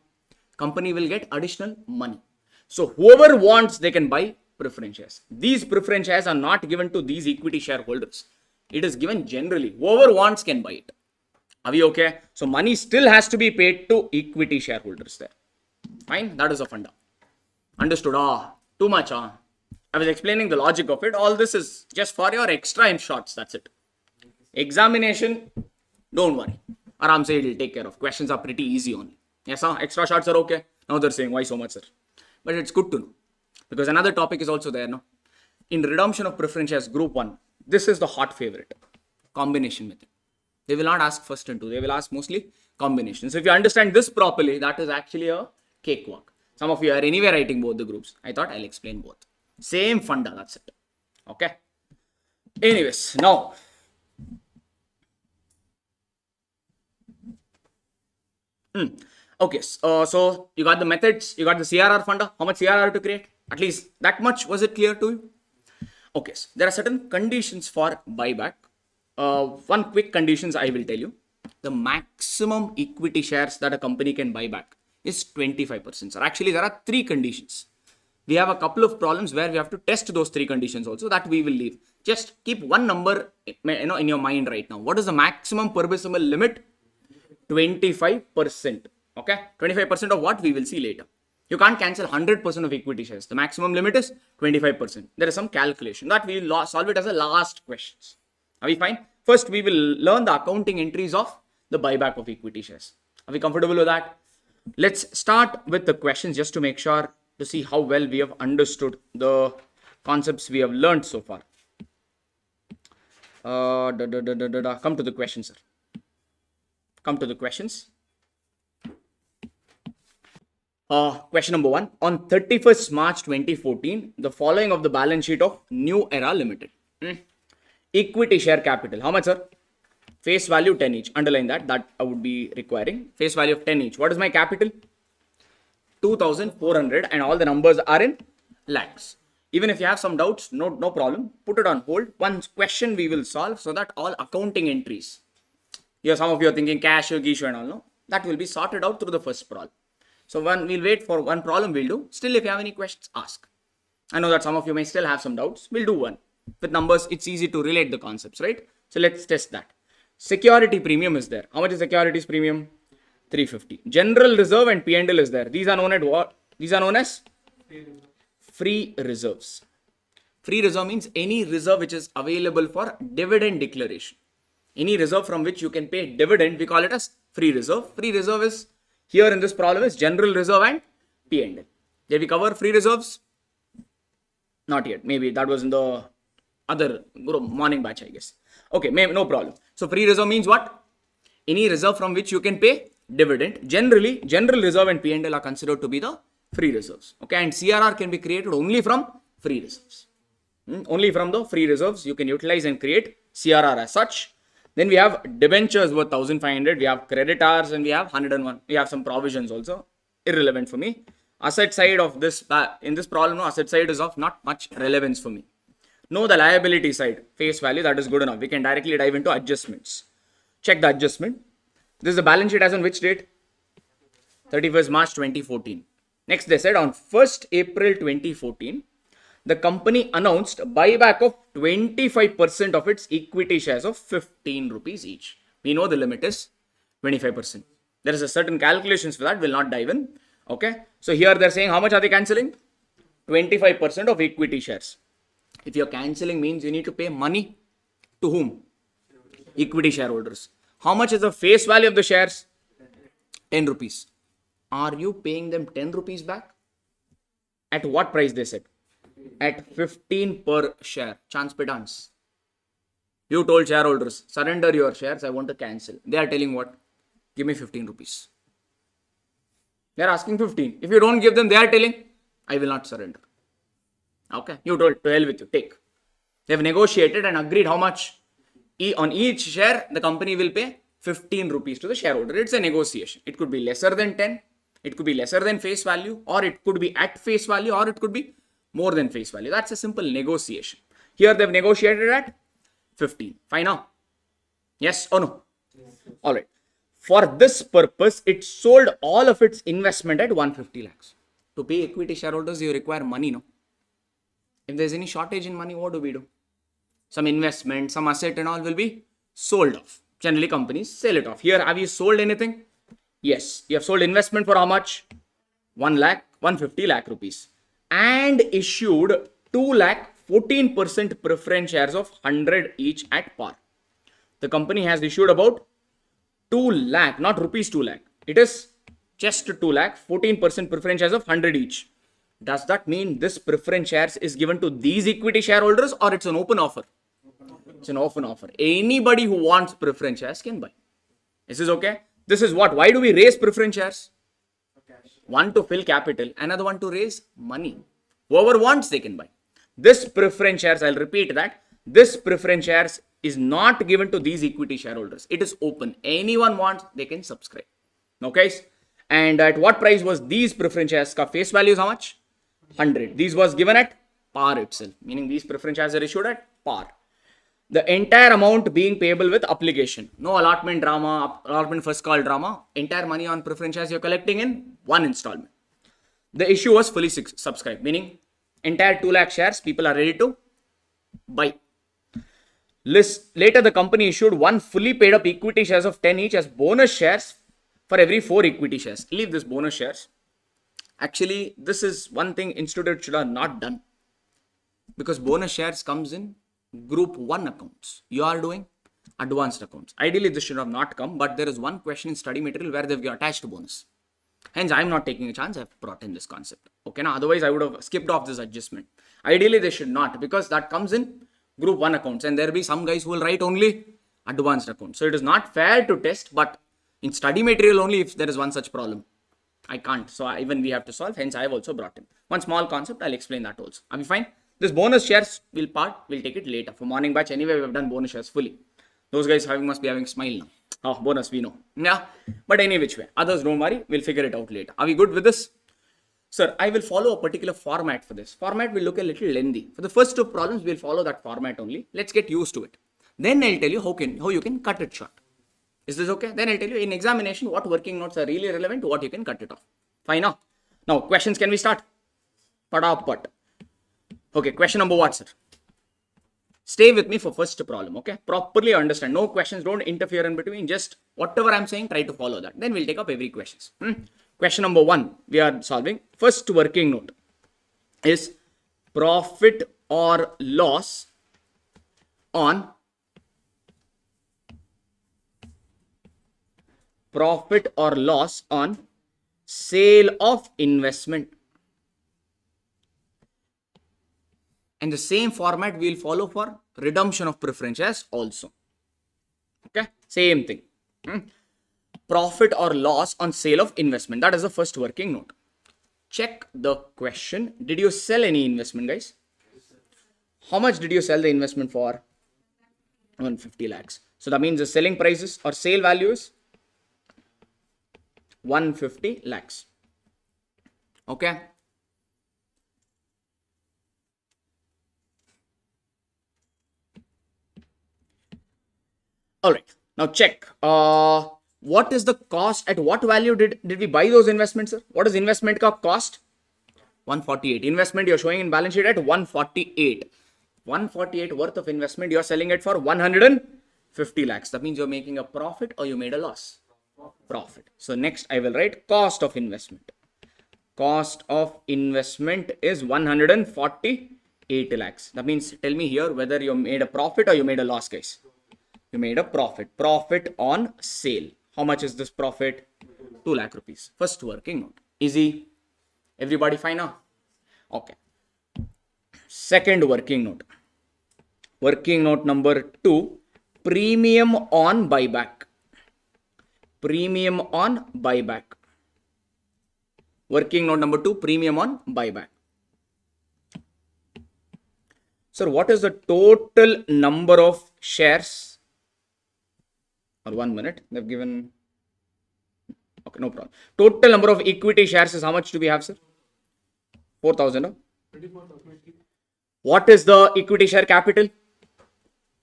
Company will get additional money. So whoever wants, they can buy preference shares. These preference shares are not given to these equity shareholders. It is given generally. Whoever wants can buy it. Are we okay? So money still has to be paid to equity shareholders there. Fine. That is a funda. Understood? Too much. I was explaining the logic of it. All this is just for your extra in shorts. That's it. Examination, don't worry. Aram say it will take care of. Questions are pretty easy only. Yes, sir. Extra shots are okay. Now they're saying, why so much, sir? But it's good to know. Because another topic is also there, no? In redemption of preference shares, group 1. This is the hot favorite. Combination method. They will not ask first and two. They will ask mostly combinations. So if you understand this properly, that is actually a cakewalk. Some of you are anyway writing both the groups. I thought I'll explain both. Same funda, that's it. Okay. Anyways, now. Okay, so you got the methods, you got the CRR funda. How much CRR to create? At least that much, was it clear to you? Okay, so there are certain conditions for buyback. One quick conditions I will tell you. The maximum equity shares that a company can buy back is 25%. So actually, there are 3 conditions. We have a couple of problems where we have to test those 3 conditions also, that we will leave. Just keep one number in your mind right now. What is the maximum permissible limit? 25%. Okay, 25% of what we will see later. You can't cancel 100% of equity shares. The maximum limit is 25%. There is some calculation that we will solve it as a last questions. Are we fine? First, we will learn the accounting entries of the buyback of equity shares. Are we comfortable with that? Let's start with the questions just to make sure to see how well we have understood the concepts we have learned so far. Come to the questions, sir. Come to the questions. Question number 1. On 31st March 2014, the following of the balance sheet of New Era Limited. Equity share capital. How much, sir? Face value 10 each. Underline that. That I would be requiring. Face value of 10 each. What is my capital? 2,400 and all the numbers are in lakhs. Even if you have some doubts, no problem. Put it on hold. One question we will solve so that all accounting entries. Here some of you are thinking cash, issue and all. No? That will be sorted out through the first problem. So we'll wait for one problem we'll do. Still, if you have any questions, ask. I know that some of you may still have some doubts. We'll do one. With numbers, it's easy to relate the concepts, right? So let's test that. Security premium is there. How much is securities premium? 350. General reserve and P&L is there. These are known as what? These are known as free reserves. Free reserve means any reserve which is available for dividend declaration. Any reserve from which you can pay dividend, we call it as free reserve. Free reserve is here in this problem is general reserve and P&L. Did we cover free reserves? Not yet. Maybe that was in the other morning batch, I guess. Okay, no problem. So free reserve means what? Any reserve from which you can pay dividend. Generally, general reserve and P&L are considered to be the free reserves. Okay, and CRR can be created only from free reserves. Only from the free reserves you can utilize and create CRR as such. Then we have debentures worth 1,500. We have creditors and we have 101. We have some provisions also. Irrelevant for me. Asset side of this, in this problem, no, asset side is of not much relevance for me. Know the liability side, face value, that is good enough. We can directly dive into adjustments. Check the adjustment. This is the balance sheet as on which date? 31st March 2014. Next, they said on 1st April 2014, the company announced buyback of 25% of its equity shares of 15 rupees each. We know the limit is 25%. There is a certain calculations for that. We'll not dive in. Okay. So here they're saying how much are they cancelling? 25% of equity shares. If you're cancelling means you need to pay money to whom? Equity shareholders. How much is the face value of the shares? 10 rupees. Are you paying them 10 rupees back? At what price they said? At 15 per share. Chance pe dance. You told shareholders, surrender your shares, I want to cancel. They are telling what? Give me 15 rupees. They are asking 15. If you don't give them, they are telling, I will not surrender. Okay, you told, to hell with you, take. They have negotiated and agreed how much? On each share, the company will pay 15 rupees to the shareholder. It's a negotiation. It could be lesser than 10. It could be lesser than face value, or it could be at face value, or it could be more than face value. That's a simple negotiation. Here they've negotiated at 15. Fine now? Yes or no? Yes. All right. For this purpose, it sold all of its investment at 150 lakhs. To pay equity shareholders, you require money, no? If there's any shortage in money, what do we do? Some investment, some asset and all will be sold off. Generally, companies sell it off. Here, have you sold anything? Yes. You have sold investment for how much? 150 lakh rupees. And issued 2 lakh 14% preference shares of 100 each at par. The company has issued about 2 lakh, not rupees 2 lakh. It is just 2 lakh, 14% preference shares of 100 each. Does that mean this preference shares is given to these equity shareholders or it's an open offer? It's an open offer. Anybody who wants preference shares can buy. This is okay. This is what? Why do we raise preference shares? One to fill capital, another one to raise money. Whoever wants, they can buy. This preference shares, I'll repeat that. This preference shares is not given to these equity shareholders. It is open. Anyone wants, they can subscribe. Okay. And at what price was these preference shares? Face value is how much? 100. These was given at par itself. Meaning these preference shares are issued at par. The entire amount being payable with obligation. No allotment drama, allotment first call drama. Entire money on preference shares you're collecting in one installment. The issue was fully subscribed. Meaning entire 2 lakh shares people are ready to buy. Later the company issued one fully paid up equity shares of 10 each as bonus shares for every 4 equity shares. Leave this bonus shares. Actually, this is one thing institute should have not done, because bonus shares comes in group 1 accounts. You are doing advanced accounts. Ideally, this should have not come, but there is one question in study material where they've attached bonus. Hence, I'm not taking a chance. I've brought in this concept. Okay, now otherwise I would have skipped off this adjustment. Ideally, they should not, because that comes in group 1 accounts, and there will be some guys who will write only advanced accounts. So it is not fair to test, but in study material only if there is one such problem. I can't. So even we have to solve. Hence, I have also brought in one small concept. I'll explain that also. Are we fine? This bonus shares we'll take it later. For morning batch, anyway, we have done bonus shares fully. Those guys must be having a smile now. Oh, bonus, we know. Yeah. But any which way. Others, don't worry. We'll figure it out later. Are we good with this? Sir, I will follow a particular format for this. Format will look a little lengthy. For the first two problems, we'll follow that format only. Let's get used to it. Then I'll tell you how you can cut it short. Is this okay? Then I'll tell you in examination what working notes are really relevant to what you can cut it off. Fine now. Now, questions, can we start? Padapat. Okay, question number 1, sir. Stay with me for first problem, okay? Properly understand. No questions, don't interfere in between. Just whatever I'm saying, try to follow that. Then we'll take up every questions. Question number 1, we are solving. First working note is profit or loss on sale of investment. And the same format we will follow for redemption of preference shares also. Okay, same thing. Profit or loss on sale of investment. That is the first working note. Check the question. Did you sell any investment, guys? How much did you sell the investment for? 150 lakhs. So that means the selling prices or sale value is 150 lakhs. Okay. All right. Now check. What is the cost? At what value did we buy those investments, sir? What is investment cost? 148. Investment you're showing in balance sheet at 148. 148 worth of investment you're selling it for 150 lakhs. That means you're making a profit or you made a loss? Profit. So next I will write cost of investment. Cost of investment is 148 lakhs. That means tell me here whether you made a profit or you made a loss, guys. You made a profit. Profit on sale. How much is this profit? 2 lakh rupees. First working note. Easy. Everybody fine now? Okay. Second working note. Working note number 2. Premium on buyback. Premium on buyback. Working note number 2. Premium on buyback. Sir, what is the total number of shares? Or 1 minute, they've given. Okay, no problem. Total number of equity shares is how much do we have, sir? 4,000. No? 24,000. What is the equity share capital?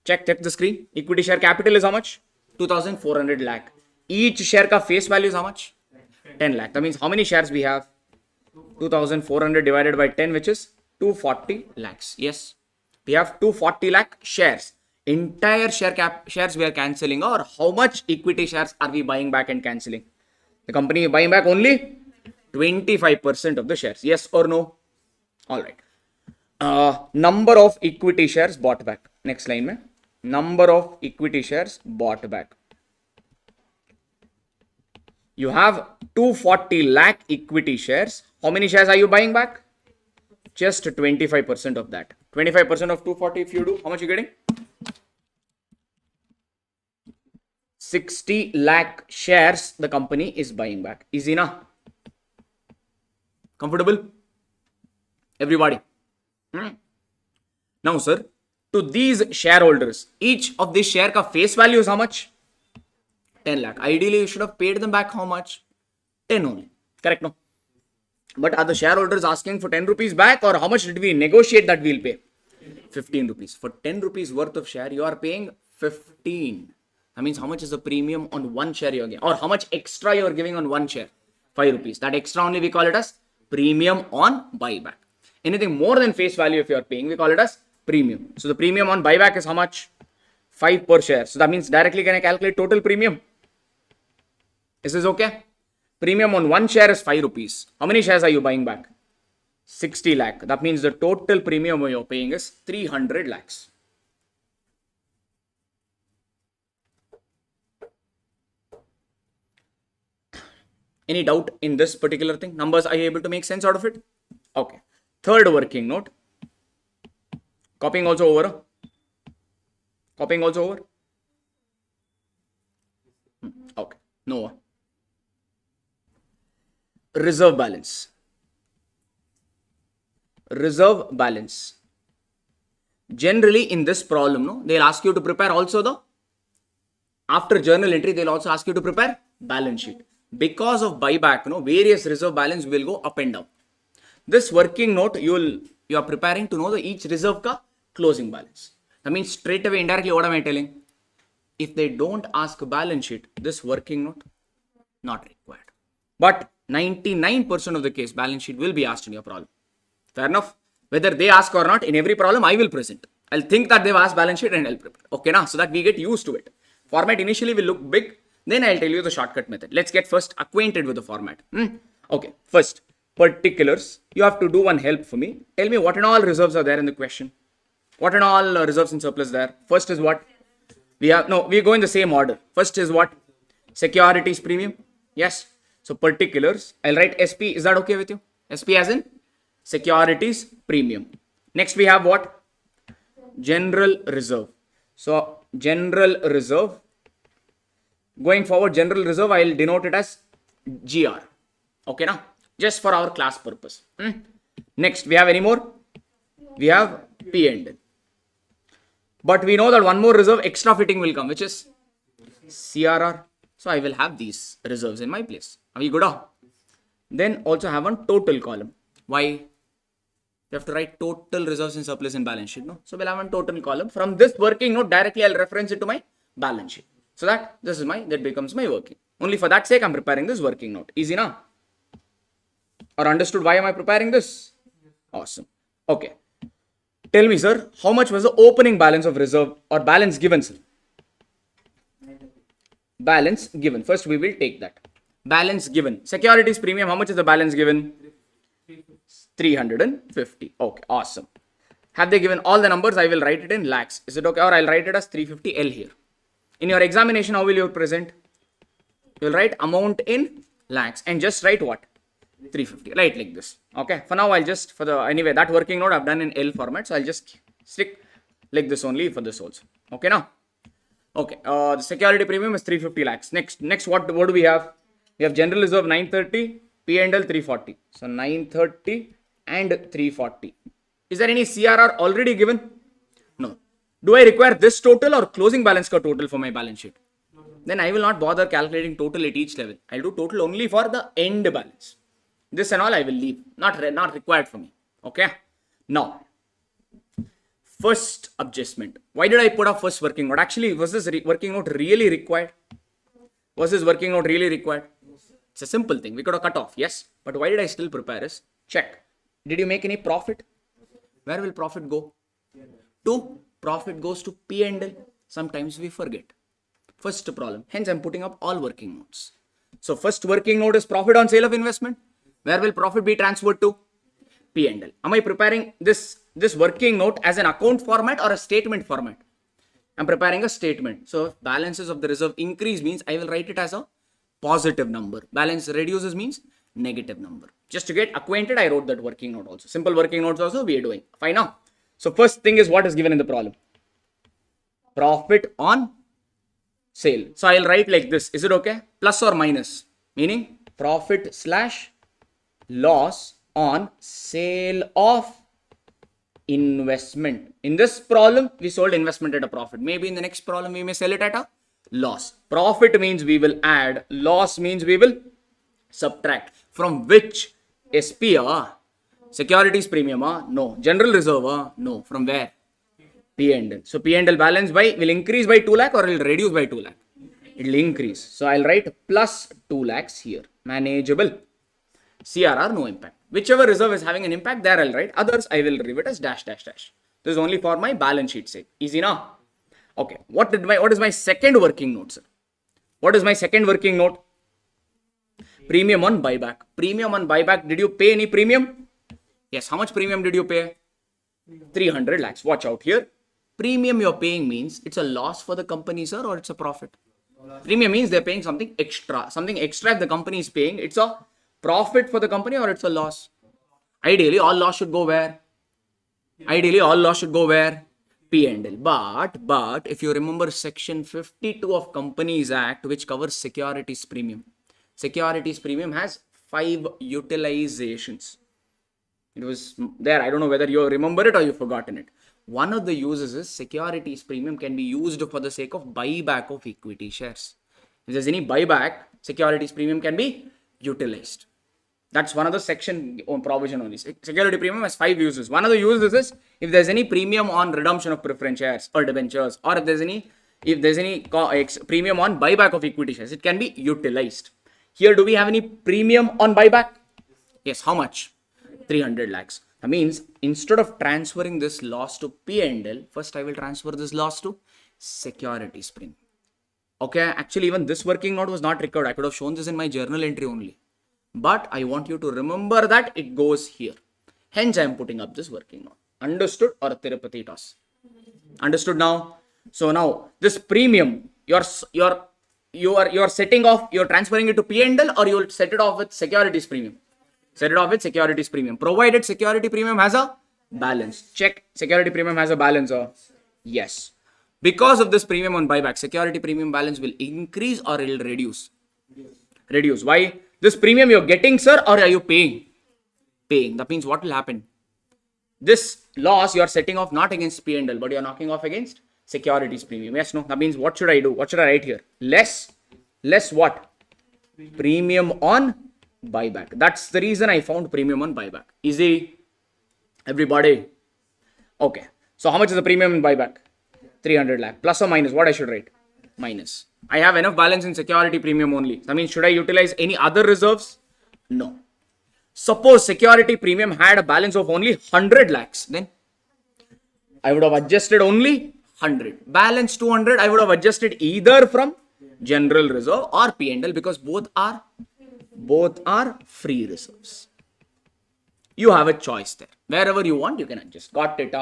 Check the screen. Equity share capital is how much? 2,400 lakh. Each share ka face value is how much? 10 lakh. That means how many shares we have? 2,400 divided by 10, which is 240 lakhs. Yes. We have 240 lakh shares. Entire shares we are cancelling, or how much equity shares are we buying back and cancelling? The company is buying back only 25% of the shares. Yes or no? All right. Number of equity shares bought back. Next line, mein. Number of equity shares bought back. You have 240 lakh equity shares. How many shares are you buying back? Just 25% of that. 25% of 240 if you do, how much are you getting? 60 lakh shares the company is buying back. Easy na? Comfortable? Everybody. Now, sir, to these shareholders, each of this share ka face value is how much? 10 lakh. Ideally, you should have paid them back how much? 10 only. Correct, no? But are the shareholders asking for 10 rupees back, or how much did we negotiate that we'll pay? 15 rupees. For 10 rupees worth of share, you are paying 15. That means how much is the premium on one share you are getting, or how much extra you are giving on one share? 5 rupees. That extra only we call it as premium on buyback. Anything more than face value if you are paying, we call it as premium. So the premium on buyback is how much? 5 per share. So that means directly can I calculate total premium? Is this okay? Premium on one share is 5 rupees. How many shares are you buying back? 60 lakh. That means the total premium you're paying is 300 lakhs. Any doubt in this particular thing? Numbers, are you able to make sense out of it? Okay. Third working note. Copying also over. Copying also over. Okay. No. Reserve balance. Reserve balance. Generally in this problem, no, they'll ask you to prepare also the, after journal entry, they'll also ask you to prepare balance sheet. Because of buyback, no, various reserve balance will go up and down. This working note, you are preparing to know the each reserve ka closing balance. That means straight away, indirectly, what am I telling? If they don't ask balance sheet, this working note, not required. But 99% of the case, balance sheet will be asked in your problem. Fair enough? Whether they ask or not, in every problem, I will present. I'll think that they've asked balance sheet and I'll prepare. Okay, now, so that we get used to it. Format initially will look big. Then I'll tell you the shortcut method. Let's get first acquainted with the format. Okay, first, particulars. You have to do one help for me. Tell me what and all reserves are there in the question. What and all reserves in surplus there? First is what? We go in the same order. First is what? Securities premium. Yes. So particulars. I'll write SP. Is that okay with you? SP as in securities premium. Next we have what? General reserve. So general reserve. Going forward, general reserve, I will denote it as GR. Okay, now, just for our class purpose. Next, we have any more? We have P&L. But we know that one more reserve extra fitting will come, which is CRR. So I will have these reserves in my place. Are we good? Then also have one total column. Why? You have to write total reserves in surplus in balance sheet. No? So we'll have one total column. From this working note, directly I'll reference it to my balance sheet. So that becomes my working. Only for that sake, I'm preparing this working note. Easy now? Or understood why am I preparing this? Awesome. Okay. Tell me, sir, how much was the opening balance of reserve or balance given, sir? Balance given. First, we will take that. Balance given. Securities premium, how much is the balance given? 350. Okay, awesome. Have they given all the numbers? I will write it in lakhs. Is it okay? Or I'll write it as 350L here. In your examination, how will you present? You will write amount in lakhs and just write what? 350. Write like this. Okay. For now, I'll just, anyway, that working note I've done in L format. So I'll just stick like this only for this also. Okay now? Okay. The security premium is 350 lakhs. Next, what do we have? We have general reserve 930, P&L 340. So 930 and 340. Is there any CRR already given? No. Do I require this total or closing balance ka total for my balance sheet? Then I will not bother calculating total at each level. I'll do total only for the end balance. This and all I will leave. Not required for me. Okay. Now, first adjustment. Why did I put up first working note? Actually, was this working note really required? Was this working note really required? It's a simple thing. We could have cut off. Yes. But why did I still prepare this? Check. Did you make any profit? Where will profit go? Profit goes to P&L. Sometimes we forget. First problem. Hence, I'm putting up all working notes. So, first working note is profit on sale of investment. Where will profit be transferred to? P&L. Am I preparing this working note as an account format or a statement format? I'm preparing a statement. So, if balances of the reserve increase means I will write it as a positive number. Balance reduces means negative number. Just to get acquainted, I wrote that working note also. Simple working notes also we are doing. Fine now. So first thing is what is given in the problem. Profit on sale. So I'll write like this. Is it okay? Plus or minus? Meaning profit / loss on sale of investment. In this problem, we sold investment at a profit. Maybe in the next problem, we may sell it at a loss. Profit means we will add. Loss means we will subtract. From which? SP? Securities premium? No. General reserve? No. From where? P&L. So P&L balance will increase by 2 lakh or it will reduce by 2 lakh? It will increase. So I'll write plus 2 lakhs here. Manageable. CRR, no impact. Whichever reserve is having an impact, there I'll write. Others, I will leave it as dash. This is only for my balance sheet sake. Easy now? Okay. What is my second working note, sir? What is my second working note? Premium on buyback. Premium on buyback. Did you pay any premium? Yes. How much premium did you pay? 300 lakhs. Watch out here. Premium you're paying means it's a loss for the company, sir, or it's a profit? Premium means they're paying something extra. Something extra if the company is paying. It's a profit for the company or it's a loss? Ideally, all loss should go where? Ideally, all loss should go where? P&L. But if you remember section 52 of Companies Act, which covers securities premium. Securities premium has 5 utilizations. It was there. I don't know whether you remember it or you've forgotten it. One of the uses is securities premium can be used for the sake of buyback of equity shares. If there's any buyback, securities premium can be utilized. That's one of the section provision only. Security premium has 5 uses. One of the uses is if there's any premium on redemption of preference shares or debentures, or if there's any premium on buyback of equity shares, it can be utilized. Here, do we have any premium on buyback? Yes. How much? 300 lakhs. That means instead of transferring this loss to P&L, first I will transfer this loss to securities premium. Okay. Actually, even this working note was not required. I could have shown this in my journal entry only. But I want you to remember that it goes here. Hence, I am putting up this working note. Understood or Tirupati toss? Understood now? So now this premium, you're setting off, you're transferring it to P&L, or you'll set it off with securities premium. Set it off with securities premium. Provided security premium has a balance. Check security premium has a balance. Yes. Because of this premium on buyback, security premium balance will increase or it will reduce. Reduce. Why? This premium you're getting, sir, or are you paying? Paying. That means what will happen? This loss you're setting off not against P&L, but you're knocking off against securities premium. Yes, no? That means what should I do? What should I write here? Less what? Premium on buyback. That's the reason I found premium on buyback. Easy? Everybody? Okay. So how much is the premium in buyback? 300 lakh. Plus or minus? What I should write? Minus. I have enough balance in security premium only. That means should I utilize any other reserves? No. Suppose security premium had a balance of only 100 lakhs. Then I would have adjusted only 100. Balance 200, I would have adjusted either from general reserve or P&L because both are free reserves. You have a choice there. Wherever you want, you can adjust. Got it?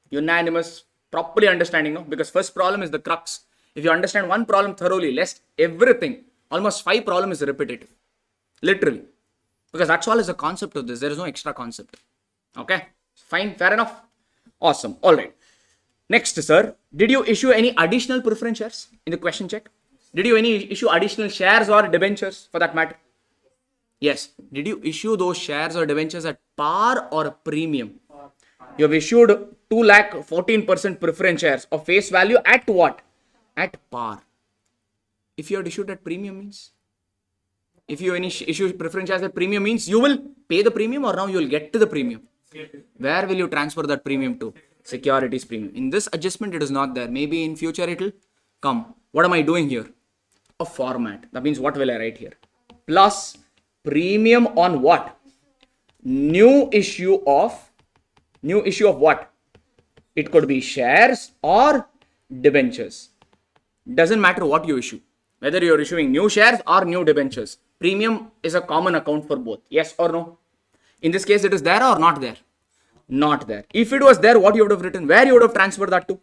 Unanimous, properly understanding now, because first problem is the crux. If you understand one problem thoroughly, lest everything, almost 5 problems is repetitive. Literally. Because that's all is the concept of this. There is no extra concept. Okay? Fine. Fair enough. Awesome. All right. Next, sir. Did you issue any additional preference shares in the question check? Did you issue additional shares or debentures for that matter? Yes. Did you issue those shares or debentures at par or a premium? You have issued 2,14% preference shares of face value at what? At par. If you had issued at premium means? If you issue preference shares at premium means you will pay the premium or now you will get to the premium. Where will you transfer that premium to? Securities premium. In this adjustment it is not there. Maybe in future it will come. What am I doing here? A format. That means what will I write here? Plus premium on what? New issue of what? It could be shares or debentures. Doesn't matter what you issue. Whether you're issuing new shares or new debentures. Premium is a common account for both. Yes or no? In this case, it is there or not there? Not there. If it was there, what you would have written? Where you would have transferred that to?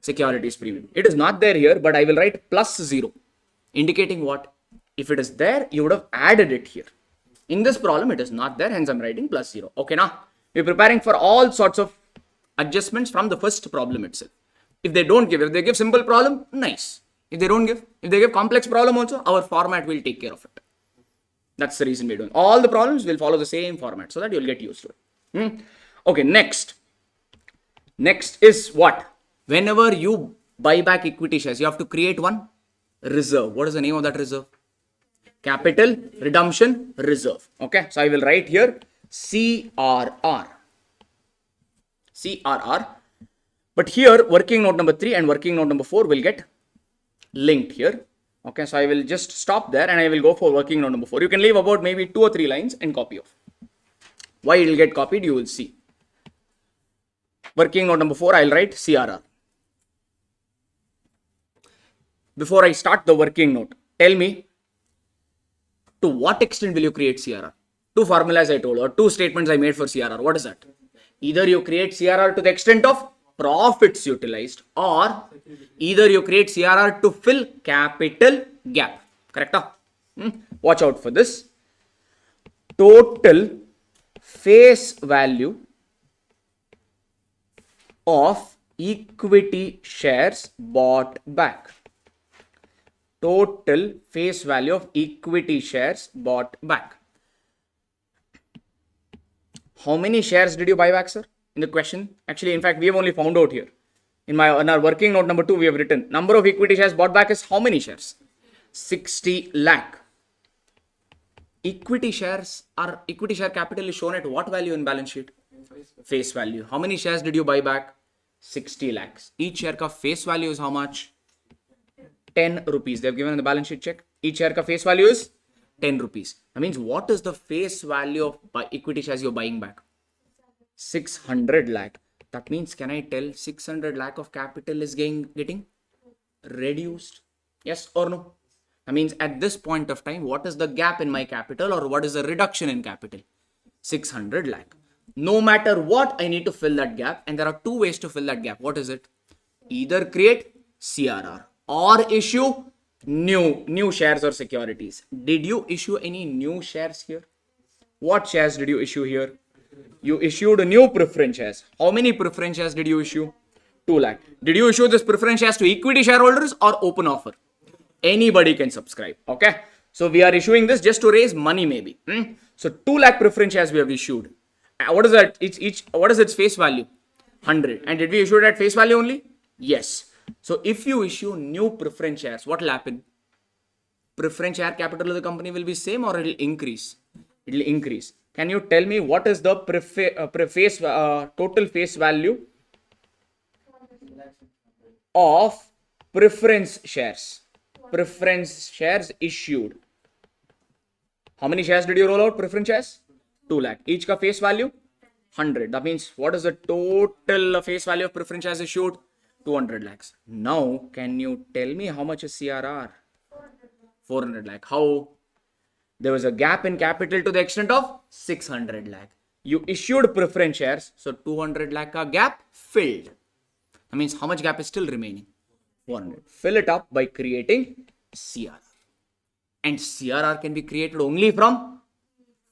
Securities premium. It is not there here, but I will write plus 0. Indicating what? If it is there, you would have added it here. In this problem, it is not there, hence I'm writing plus 0. Okay, now we're preparing for all sorts of adjustments from the first problem itself. If they give simple problem, nice. If they give complex problem also, our format will take care of it. That's the reason we're doing. All the problems will follow the same format so that you'll get used to it. Okay, next. Next is what? Whenever you buy back equity shares, you have to create one reserve. What is the name of that reserve? Capital Redemption Reserve. Okay, so I will write here CRR. CRR. But here working note number 3 and working note number 4 will get linked here. Okay, so I will just stop there and I will go for working note number 4. You can leave about maybe 2 or 3 lines and copy off. Why it will get copied, you will see. Working note number 4, I will write CRR. Before I start the working note, tell me, To what extent will you create CRR? Two formulas I told or two statements I made for CRR. What is that? Either you create CRR to the extent of profits utilized, or either you create CRR to fill capital gap. Correct? Watch out for this. Total face value of equity shares bought back. Total face value of equity shares bought back. How many shares did you buy back, sir? In the question, actually, in fact, we have only found out here. In our working note number 2, we have written number of equity shares bought back is how many shares? 60 lakh. Equity share capital is shown at what value in balance sheet? Face value. How many shares did you buy back? 60 lakhs. Each share ka face value is how much? 10 rupees. They have given in the balance sheet check. Each share ka face value is 10 rupees. That means what is the face value of equity shares you're buying back? 600 lakh. That means, can I tell 600 lakh of capital is getting reduced? Yes or no? That means at this point of time, what is the gap in my capital, or what is the reduction in capital? 600 lakh. No matter what, I need to fill that gap, and there are two ways to fill that gap. What is it? Either create CRR or issue new shares or securities. Did you issue any new shares here? What shares did you issue here? You issued new preference shares. How many preference shares did you issue? 2 lakh. Did you issue this preference shares to equity shareholders or open offer? Anybody can subscribe. Okay. So we are issuing this just to raise money maybe. So 2 lakh preference shares we have issued. What is that? What is its face value? 100. And did we issue it at face value only? Yes. So if you issue new preference shares, what will happen? Preference share capital of the company will be same, or it will increase? It will increase. Can you tell me what is the total face value of preference shares? Preference shares issued. How many shares did you roll out? Preference shares? 2 lakh. Each ka face value? 100. That means what is the total face value of preference shares issued? 200 lakhs. Now, can you tell me how much is CRR? 400 lakh. How? There was a gap in capital to the extent of 600 lakh. You issued preference shares, so 200 lakh ka gap filled. That means how much gap is still remaining? 400. Fill it up by creating CRR. And CRR can be created only from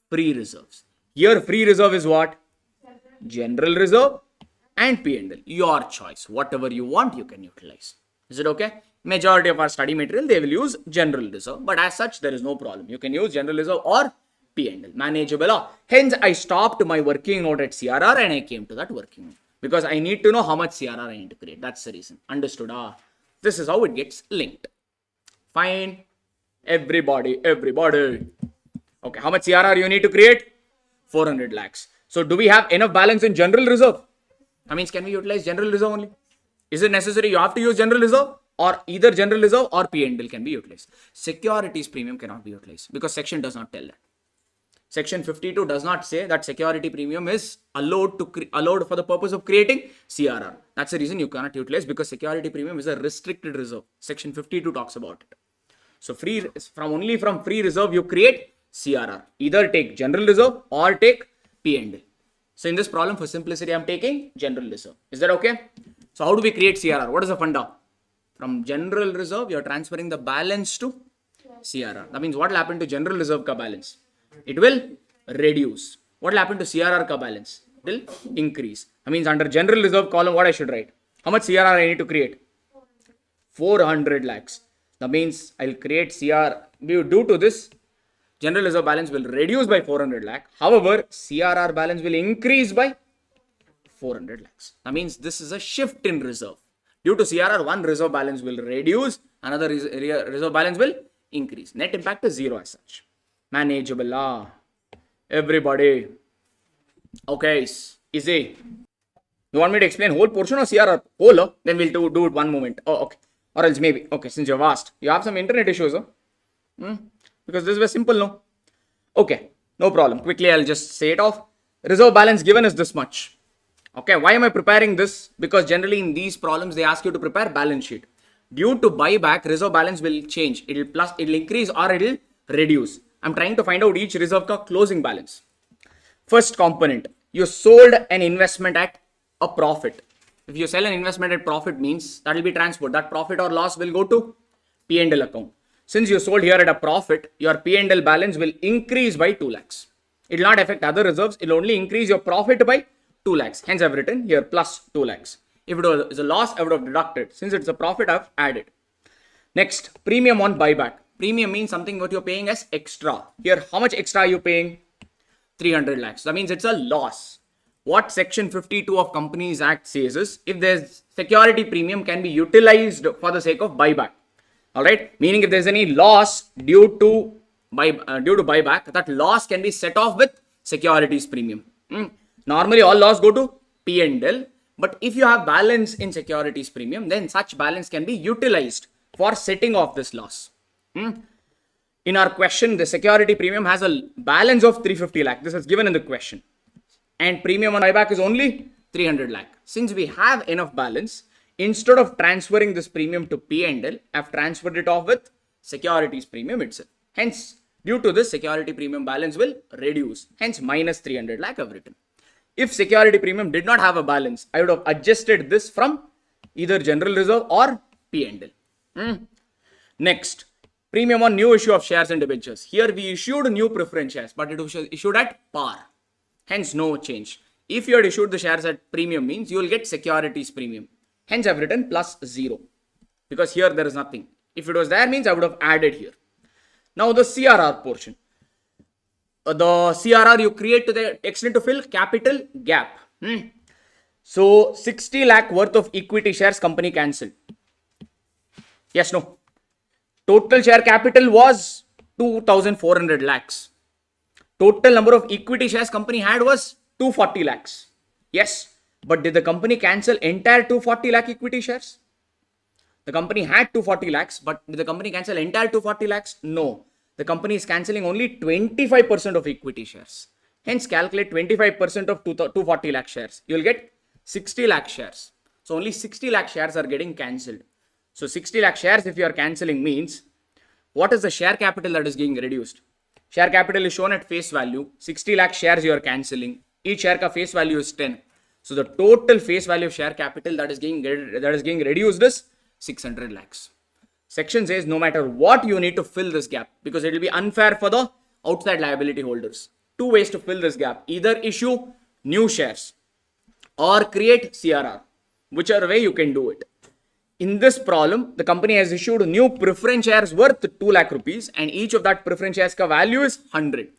free reserves. Here free reserve is what? General reserve and P&L. Your choice. Whatever you want, you can utilize. Is it okay? Majority of our study material, they will use general reserve. But as such, there is no problem. You can use general reserve or P&L. Manageable. Hence, I stopped my working note at CRR and I came to that working note. Because I need to know how much CRR I need to create. That's the reason. Understood? This is how it gets linked. Fine. Everybody. Okay. How much CRR you need to create? 400 lakhs. So do we have enough balance in general reserve? That means, can we utilize general reserve only? Is it necessary you have to use general reserve, or either general reserve or P&L can be utilized? Securities premium cannot be utilized because section does not tell that. Section 52 does not say that security premium is allowed for the purpose of creating CRR. That's the reason you cannot utilize, because security premium is a restricted reserve. Section 52 talks about it. So only from free reserve you create CRR. Either take general reserve or take P&L. So in this problem, for simplicity, I'm taking general reserve. Is that okay? So how do we create CRR? What is the funda? From general reserve, you're transferring the balance to CRR. That means what will happen to general reserve ka balance? It will reduce. What will happen to CRR ka balance? It will increase. That means under general reserve column, what I should write? How much CRR I need to create? 400 lakhs. That means I'll create CRR. Due to this, general reserve balance will reduce by 400 lakh. However, CRR balance will increase by 400 lakhs. That means this is a shift in reserve. Due to CRR, one reserve balance will reduce, another reserve balance will increase. Net impact is zero as such. Manageable. Everybody. Okay, easy. You want me to explain whole portion of CRR? Whole? Then we'll do it one moment. Oh, okay. Or else maybe. Okay, since you've asked. You have some internet issues, huh? Because this was simple, no? Okay, no problem. Quickly, I'll just say it off. Reserve balance given is this much. Okay, why am I preparing this? Because generally in these problems, they ask you to prepare balance sheet. Due to buyback, reserve balance will change. It'll increase or it'll reduce. I'm trying to find out each reserve ka closing balance. First component, you sold an investment at a profit. If you sell an investment at profit means that will be transferred. That profit or loss will go to P&L account. Since you sold here at a profit, your P&L balance will increase by 2 lakhs. It will not affect other reserves. It will only increase your profit by 2 lakhs. Hence, I've written here plus 2 lakhs. If it was a loss, I would have deducted. Since it's a profit, I've added. Next, premium on buyback. Premium means something what you're paying as extra. Here, how much extra are you paying? 300 lakhs. That means it's a loss. What section 52 of Companies Act says is, if there's security premium can be utilized for the sake of buyback. All right. Meaning if there's any loss due to buyback, that loss can be set off with securities premium. Normally all loss go to P&L. But if you have balance in securities premium, then such balance can be utilized for setting off this loss. In our question, the security premium has a balance of 350 lakh. This is given in the question. And premium on buyback is only 300 lakh. Since we have enough balance, instead of transferring this premium to P&L, I've transferred it off with securities premium itself. Hence, due to this, security premium balance will reduce. Hence, minus 300 lakh I've written. If security premium did not have a balance, I would have adjusted this from either general reserve or P&L. Next, premium on new issue of shares and debentures. Here we issued new preference shares, but it was issued at par. Hence, no change. If you had issued the shares at premium means you will get securities premium. Hence, I've written plus 0 because here there is nothing. If it was there means I would have added here. Now the CRR portion. The CRR you create to the extent to fill capital gap. So 60 lakh worth of equity shares company cancelled. Yes, no. Total share capital was 2,400 lakhs. Total number of equity shares company had was 240 lakhs. Yes. But did the company cancel entire 240 lakh equity shares? The company had 240 lakhs, but did the company cancel entire 240 lakhs? No. The company is cancelling only 25% of equity shares. Hence, calculate 25% of 240 lakh shares. You will get 60 lakh shares. So, only 60 lakh shares are getting cancelled. So, 60 lakh shares if you are cancelling means, what is the share capital that is getting reduced? Share capital is shown at face value. 60 lakh shares you are cancelling. Each share ka face value is 10. So, the total face value of share capital that is getting reduced is 600 lakhs. Section says no matter what you need to fill this gap because it will be unfair for the outside liability holders. Two ways to fill this gap. Either issue new shares or create CRR. Whichever way you can do it. In this problem, the company has issued new preference shares worth 2 lakh rupees and each of that preference shares ka value is 100.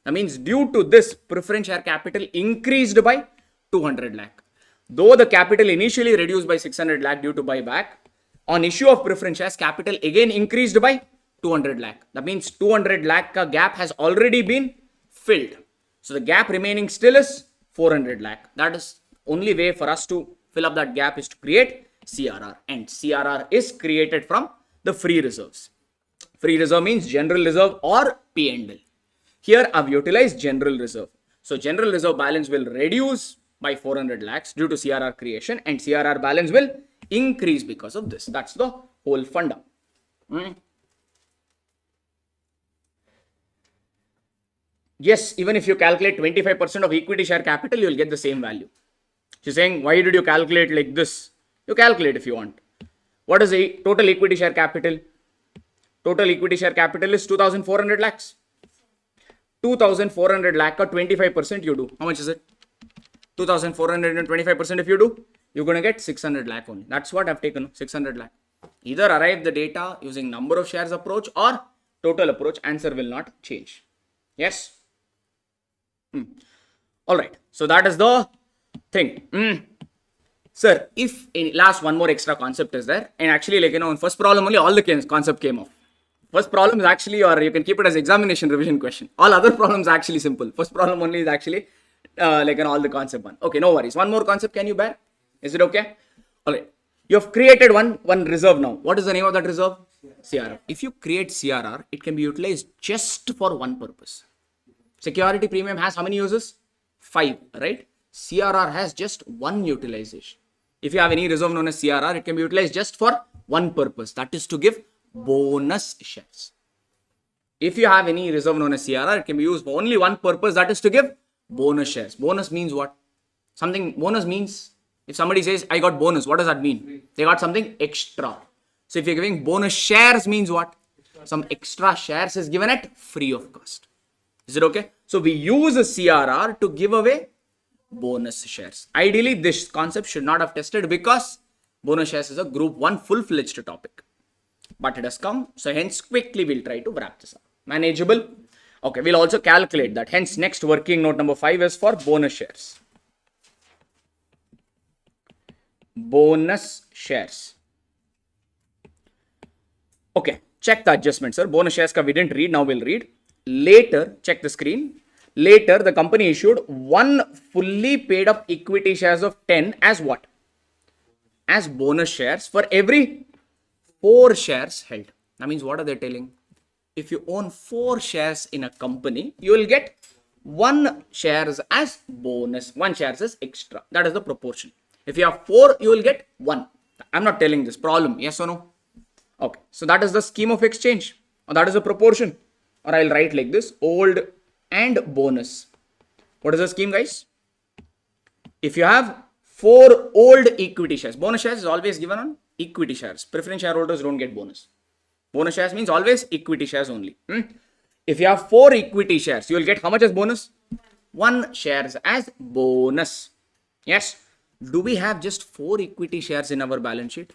That means due to this preference share capital increased by 200 lakh. Though the capital initially reduced by 600 lakh due to buyback, on issue of preference shares, capital again increased by 200 lakh. That means 200 lakh ka gap has already been filled. So the gap remaining still is 400 lakh. That is only way for us to fill up that gap is to create CRR. And CRR is created from the free reserves. Free reserve means general reserve or P&L. Here I've utilized general reserve. So general reserve balance will reduce by 400 lakhs due to CRR creation and CRR balance will increase because of this. That's the whole funda. Yes, even if you calculate 25% of equity share capital, you will get the same value. She's saying, why did you calculate like this? You calculate if you want. What is the total equity share capital? Total equity share capital is 2,400 lakhs. 2,400 lakh or 25% you do. How much is it? 2,400 and 25% if you do, you're going to get 600 lakh only. That's what I've taken, 600 lakh. Either arrive the data using number of shares approach or total approach, answer will not change. Yes? Alright, so that is the thing. Sir, if in last one more extra concept is there, and actually like in first problem only all the concept came off. First problem is actually, or you can keep it as examination revision question. All other problems are actually simple. First problem only is actually like all the concept one. Okay, no worries. One more concept can you bear? Is it okay? Alright. You have created one reserve now. What is the name of that reserve? CRR. If you create CRR, it can be utilized just for one purpose. Security premium has how many uses? 5, right? CRR has just one utilization. If you have any reserve known as CRR, it can be utilized just for one purpose. That is to give bonus shares. If you have any reserve known as CRR, it can be used for only one purpose, that is to give bonus shares. Bonus means what? Bonus means if somebody says, I got bonus, what does that mean? They got something extra. So if you're giving bonus shares means what? Some extra shares is given at free of cost. Is it okay? So we use a CRR to give away bonus shares. Ideally, this concept should not have tested because bonus shares is a group 1 full-fledged topic. But it has come, so hence quickly we'll try to wrap this up. Manageable? Okay, we'll also calculate that. Hence, next working note number 5 is for bonus shares. Bonus shares. Okay, check the adjustment, sir. Bonus shares we didn't read, now we'll read. Later, check the screen. Later, the company issued 1 fully paid up equity shares of 10 as what? As bonus shares for every 4 shares held. That means what are they telling? If you own 4 shares in a company, you will get 1 shares as bonus, 1 shares as extra. That is the proportion. If you have 4, you will get 1. I'm not telling this. Problem, yes or no? Okay, so that is the scheme of exchange, or that is the proportion, or I'll write like this: old and bonus. What is the scheme, guys? If you have 4 old equity shares, bonus shares is always given on equity shares. Preference shareholders don't get bonus. Bonus shares means always equity shares only. If you have 4 equity shares, you will get how much as bonus? 1 shares as bonus. Yes. Do we have just 4 equity shares in our balance sheet?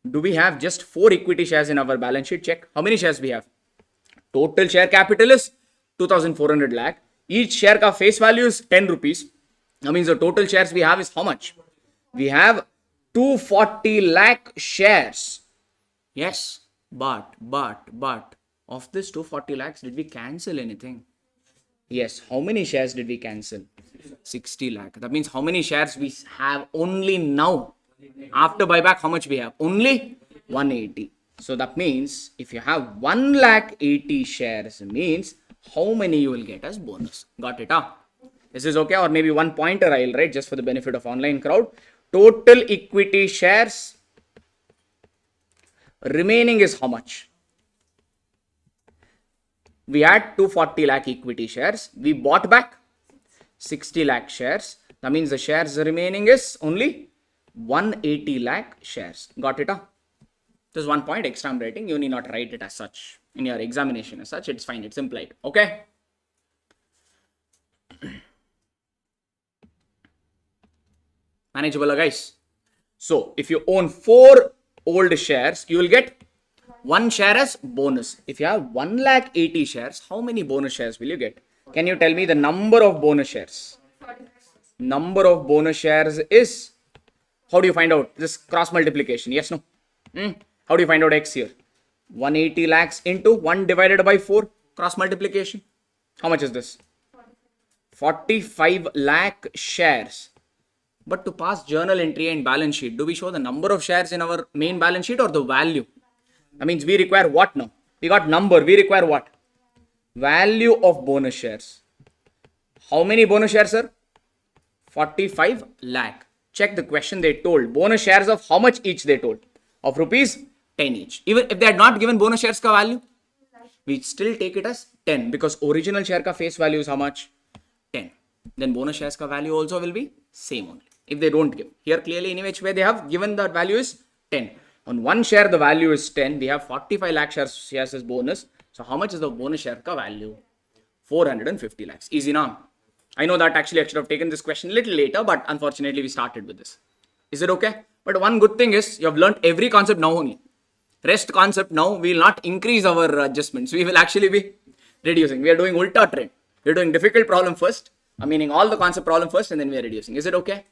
Do we have just 4 equity shares in our balance sheet? Check. How many shares we have? Total share capital is 2400 lakh. Each share ka face value is 10 rupees. That means the total shares we have is how much? We have 240 lakh shares. Yes, but of this 240 lakhs, did we cancel anything? Yes. How many shares did we cancel? 60 lakh. That means how many shares we have only now? After buyback, how much we have? Only 180. So that means if you have 1 lakh 80 shares, means how many you will get as bonus? Got it, huh? This is okay, or maybe one pointer I'll write just for the benefit of online crowd. Total equity shares remaining is how much? We had 240 lakh equity shares. We bought back 60 lakh shares. That means the shares remaining is only 180 lakh shares. Got it, huh? There's one point extra I'm writing. You need not write it as such in your examination as such. It's fine. It's implied. Okay. Manageable, guys. So if you own 4 old shares, you will get 1 share as bonus. If you have 1 lakh 80 shares, how many bonus shares will you get? Can you tell me the number of bonus shares? Number of bonus shares is, how do you find out? This cross multiplication. Yes, no? How do you find out X here? 180 lakhs into 1 divided by 4. Cross multiplication. How much is this? 45 lakh shares. But to pass journal entry and balance sheet, do we show the number of shares in our main balance sheet or the value? That means we require what now? We got number. We require what? Value of bonus shares. How many bonus shares, sir? 45 lakh. Check the question they told. Bonus shares of how much each they told? Of rupees 10 each. Even if they had not given bonus shares ka value, we still take it as 10 because original share ka face value is how much? 10. Then bonus shares ka value also will be same only. If they don't give. Here clearly in which way they have given that value is 10. On 1 share the value is 10. We have 45 lakh shares as bonus. So how much is the bonus share ka value? 450 lakhs. Easy now. I know that actually I should have taken this question a little later, but unfortunately we started with this. Is it okay? But one good thing is you have learnt every concept now only. Rest concept now we will not increase our adjustments. We will actually be reducing. We are doing ulta trend. We are doing difficult problem first. Meaning all the concept problem first and then we are reducing. Is it okay?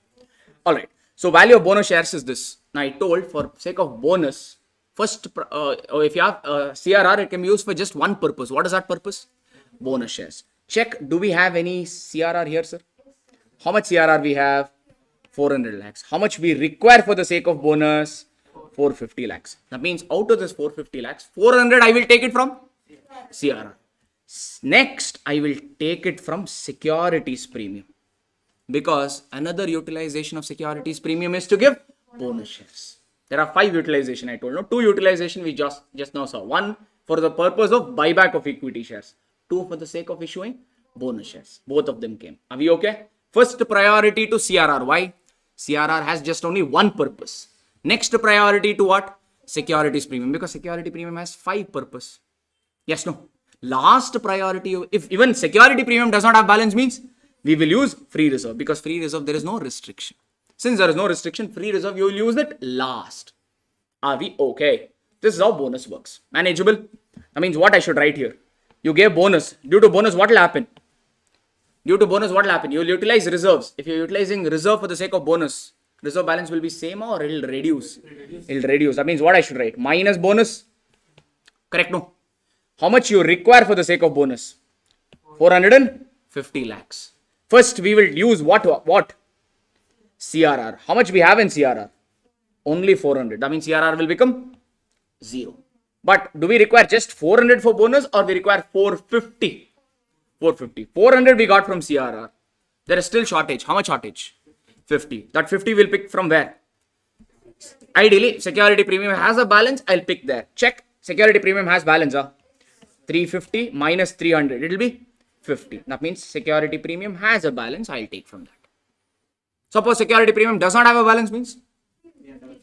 Alright. So value of bonus shares is this. Now I told for sake of bonus, first if you have CRR, it can be used for just one purpose. What is that purpose? Bonus shares. Check, do we have any CRR here, sir? How much CRR we have? 400 lakhs. How much we require for the sake of bonus? 450 lakhs. That means out of this 450 lakhs, 400 I will take it from CRR. Next, I will take it from securities premium. Because another utilization of securities premium is to give bonus shares. There are 5 utilization I told. No, 2 utilization we just now saw. 1, for the purpose of buyback of equity shares. 2 for the sake of issuing bonus shares. Both of them came. Are we okay? First priority to CRR. Why? CRR has just only one purpose. Next priority to what? Securities premium, because security premium has 5 purpose. Yes, no. Last priority, if even security premium does not have balance, means we will use free reserve, because free reserve there is no restriction. Since there is no restriction, free reserve you will use that last. Are we okay? This is how bonus works. Manageable. That means what I should write here. You gave bonus. Due to bonus, what will happen? Due to bonus, what will happen? You will utilize reserves. If you're utilizing reserve for the sake of bonus, reserve balance will be same or it will reduce? It will reduce. That means what I should write? Minus bonus. Correct? No. How much you require for the sake of bonus? 450 lakhs. First, we will use what? CRR. How much we have in CRR? Only 400. That means CRR will become 0. But do we require just 400 for bonus or we require 450? 450. 400 we got from CRR. There is still shortage. How much shortage? 50. That 50 will pick from where? Ideally, security premium has a balance. I'll pick there. Check. Security premium has balance. 350 minus 300. It will be 50. That means security premium has a balance. I'll take from that. Suppose security premium does not have a balance, means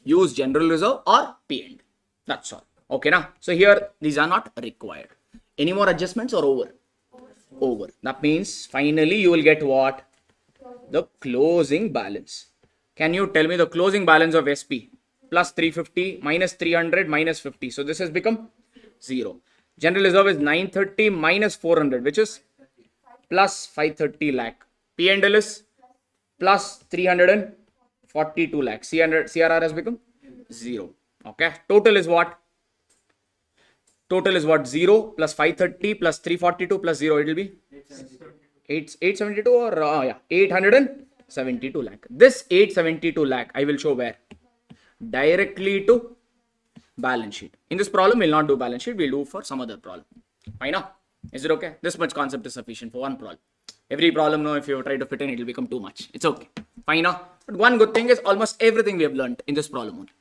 use general reserve or P&L. That's all. Okay, now. So here these are not required. Any more adjustments or over? Over. That means finally you will get what? The closing balance. Can you tell me the closing balance of SP? Plus 350 minus 300 minus 50. So this has become 0. General reserve is 930 minus 400, which is plus 530 lakh. P&L is plus 342 lakh. CRR has become 0. Okay. Total is what? Total is what? 0 plus 530 plus 342 plus 0. It will be 872 or 872 lakh. This 872 lakh I will show where? Directly to balance sheet. In this problem, we'll not do balance sheet. We'll do for some other problem. Fine now? Is it okay? This much concept is sufficient for one problem. Every problem, no, if you try to fit in, it will become too much. It's okay. Fine now? But one good thing is almost everything we have learned in this problem only.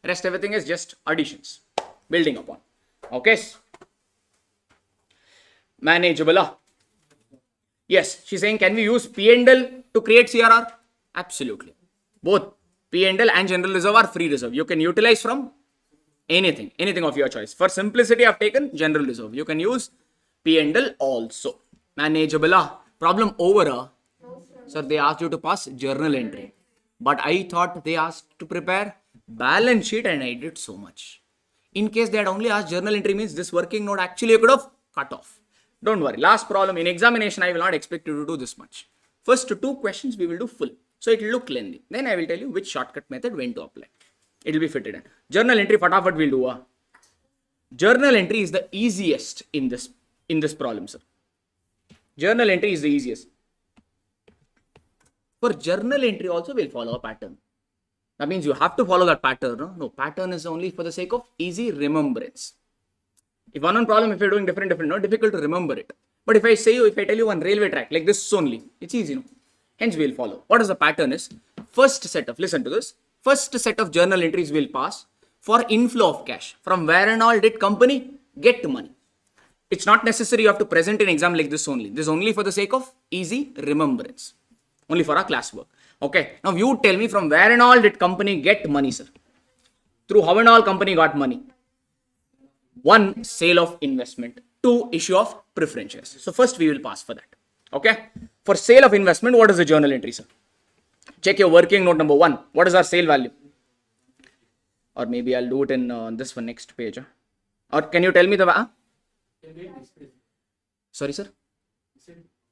Rest everything is just additions. Building upon. Okay? Manageable. Yes, she's saying, can we use P&L to create CRR? Absolutely. Both P&L and general reserve are free reserve. You can utilize from anything of your choice. For simplicity, I've taken general reserve. You can use P&L also. Manageable. Problem over. Sir, they asked you to pass journal entry. But I thought they asked to prepare balance sheet and I did so much. In case they had only asked journal entry, means this working note actually you could have cut off. Don't worry. Last problem in examination, I will not expect you to do this much. First 2 questions we will do full. So it will look lengthy. Then I will tell you which shortcut method when to apply. It will be fitted in. Journal entry, fatafat we'll do. Journal entry is the easiest in this problem, sir. Journal entry is the easiest. For journal entry also we'll follow a pattern. That means you have to follow that pattern. No, pattern is only for the sake of easy remembrance. If one problem, if you're doing different, no, difficult to remember it. But if I tell you one railway track like this only, it's easy, no? Hence we'll follow. What is the pattern is? Listen to this. First set of journal entries will pass for inflow of cash. From where and all did company get money? It's not necessary you have to present an exam like this only. This is only for the sake of easy remembrance. Only for our classwork. Okay. Now you tell me from where and all did company get money, sir? Through how and all company got money? 1, sale of investment. 2, issue of preference shares. So first we will pass for that. Okay. For sale of investment, what is the journal entry, sir? Check your working note number 1. What is our sale value? Or maybe I'll do it in this one next page. Or can you tell me the... Sorry, sir?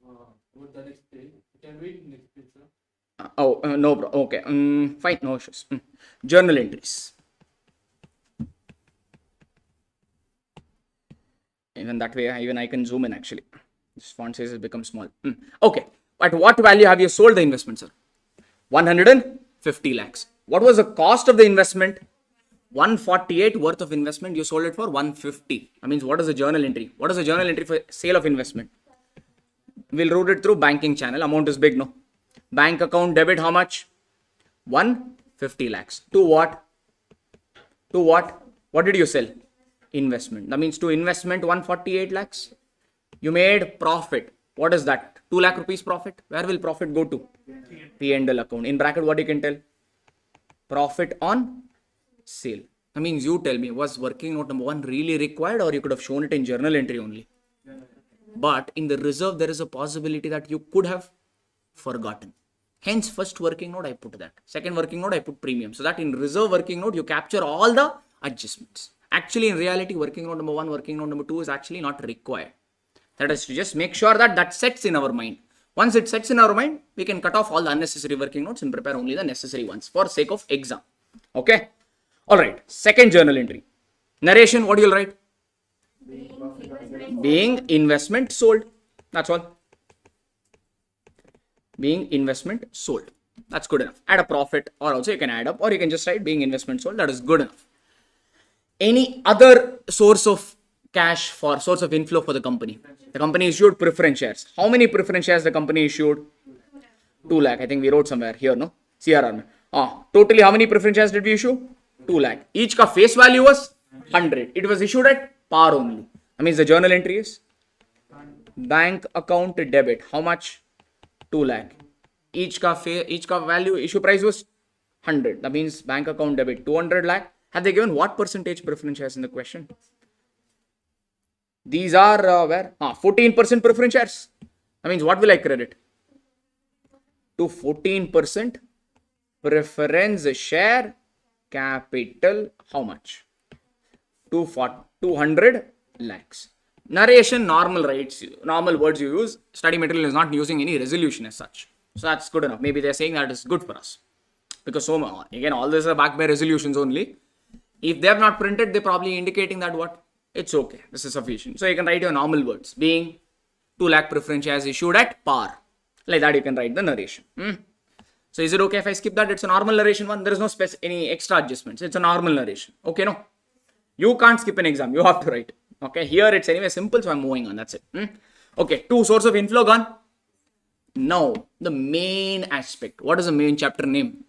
About the next page. You can read next page, sir. No, bro. Okay. Fine. No issues. Journal entries. Even that way, even I can zoom in actually. This font size has become small. Okay. At what value have you sold the investment, sir? 150 lakhs. What was the cost of the investment? 148 worth of investment. You sold it for 150. That means what is the journal entry? What is the journal entry for sale of investment? We'll route it through banking channel. Amount is big, no? Bank account debit how much? 150 lakhs. To what? To what? What did you sell? investment. That means to investment 148 lakhs. You made profit. What is that? 2 lakh rupees profit. Where will profit go to? P&L account. In bracket, what you can tell? Profit on sale. That means you tell me, was working note number 1 really required, or you could have shown it in journal entry only? But in the reserve, there is a possibility that you could have forgotten. Hence, first working note, I put that. Second working note, I put premium. So that in reserve working note, you capture all the adjustments. Actually, in reality, working note number 1, working note number 2 is actually not required. That is to just make sure that that sets in our mind. Once it sets in our mind, we can cut off all the unnecessary working notes and prepare only the necessary ones for sake of exam. Okay. All right. Second journal entry. Narration, what do you write? Being investment sold. That's all. Being investment sold. That's good enough. Add a profit, or also you can add up, or you can just write being investment sold. That is good enough. Any other source of cash for source of inflow for the company? The company issued preference shares. How many preference shares the company issued? 2 lakh. I think we wrote somewhere here, no? CRR. Totally how many preference shares did we issue? 2 lakh. Each ka face value was 100. It was issued at par only. That means the journal entry is bank account debit. How much? 2 lakh. Each ka value issue price was 100. That means bank account debit 200 lakh. Have they given what percentage preference shares in the question? These are where? 14% preference shares. That means what will I credit? To 14% preference share capital. How much? 200 lakhs. Narration, normal words you use. Study material is not using any resolution as such. So that's good enough. Maybe they're saying that is good for us. Because again, all this are backed by resolutions only. If they have not printed, they're probably indicating that what? It's okay. This is sufficient. So you can write your normal words. Being 2 lakh preference shares issued at par. Like that you can write the narration. So is it okay if I skip that? It's a normal narration one. There is no any extra adjustments. It's a normal narration. Okay, no? You can't skip an exam. You have to write. Okay, here it's anyway simple, so I'm moving on. That's it. Okay, 2 source of inflow gone. Now, the main aspect. What is the main chapter name?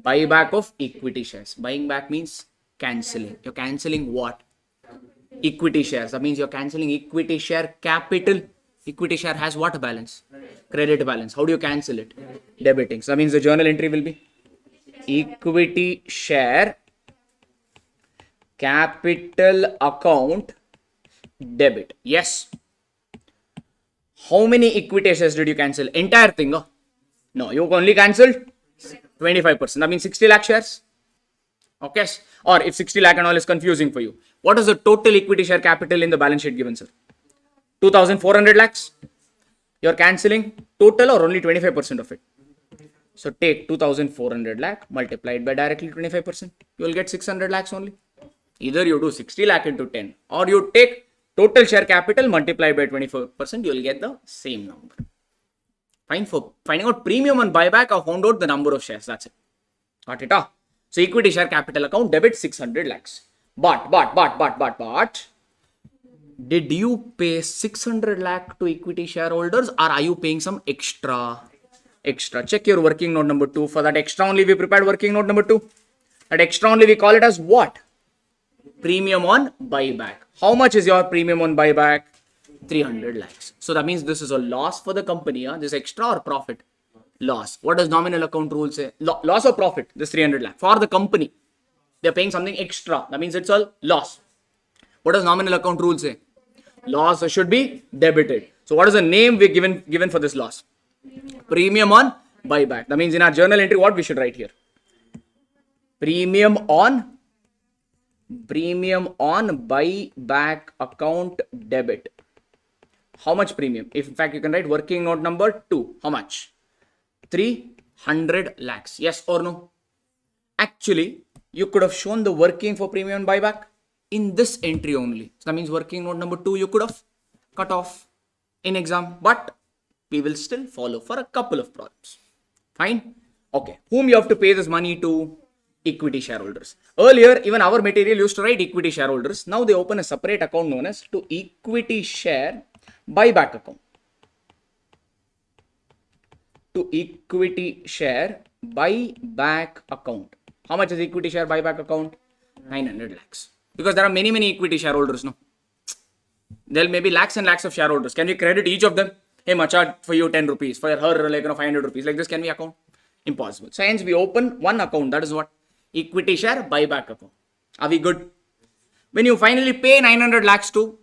Buyback of equity shares. Buying back means cancelling. You're cancelling what? Equity shares. That means you're cancelling equity share capital. Equity share has what balance? Credit balance. How do you cancel it? Debiting. So that means the journal entry will be equity share capital account debit. Yes. How many equity shares did you cancel? Entire thing? No, you only cancelled 25%. That means 60 lakh shares. Okay. Or if 60 lakh and all is confusing for you, what is the total equity share capital in the balance sheet given, sir? 2,400 lakhs. You're cancelling total or only 25% of it. So take 2,400 lakh multiplied by directly 25%. You will get 600 lakhs only. Either you do 60 lakh into 10 or you take total share capital multiplied by 24%. You will get the same number. Fine. For finding out premium on buyback, I found out the number of shares. That's it. Got it? So equity share capital account debit 600 lakhs. But, did you pay 600 lakh to equity shareholders or are you paying some extra? Check your working note number 2. For that extra only we prepared working note number 2. That extra only we call it as what? Premium on buyback. How much is your premium on buyback? 300 lakhs. So that means this is a loss for the company. This extra or profit? Loss. What does nominal account rule say? Loss or profit? This 300 lakh. For the company, they're paying something extra. That means it's a loss. What does nominal account rule say? Loss should be debited. So what is the name we given for this loss? Premium on buyback. That means in our journal entry, what we should write here? Premium on buyback account debit. How much premium? If in fact you can write working note number 2. How much? 300 lakhs. Yes or no? Actually, you could have shown the working for premium buyback in this entry only. So that means working note number 2 you could have cut off in exam. But we will still follow for a couple of problems. Fine? Okay. Whom you have to pay this money to? Equity shareholders. Earlier, even our material used to write equity shareholders. Now they open a separate account known as to equity share buyback account. To equity share buyback account. How much is equity share buyback account? 900 lakhs. Because there are many equity shareholders, no? There may be lakhs and lakhs of shareholders. Can we credit each of them? Hey, macha, for you 10 rupees, for her, 500 rupees. Like this, can we account? Impossible. So hence we open one account. That is what? Equity share buyback account. Are we good? When you finally pay 900 lakhs to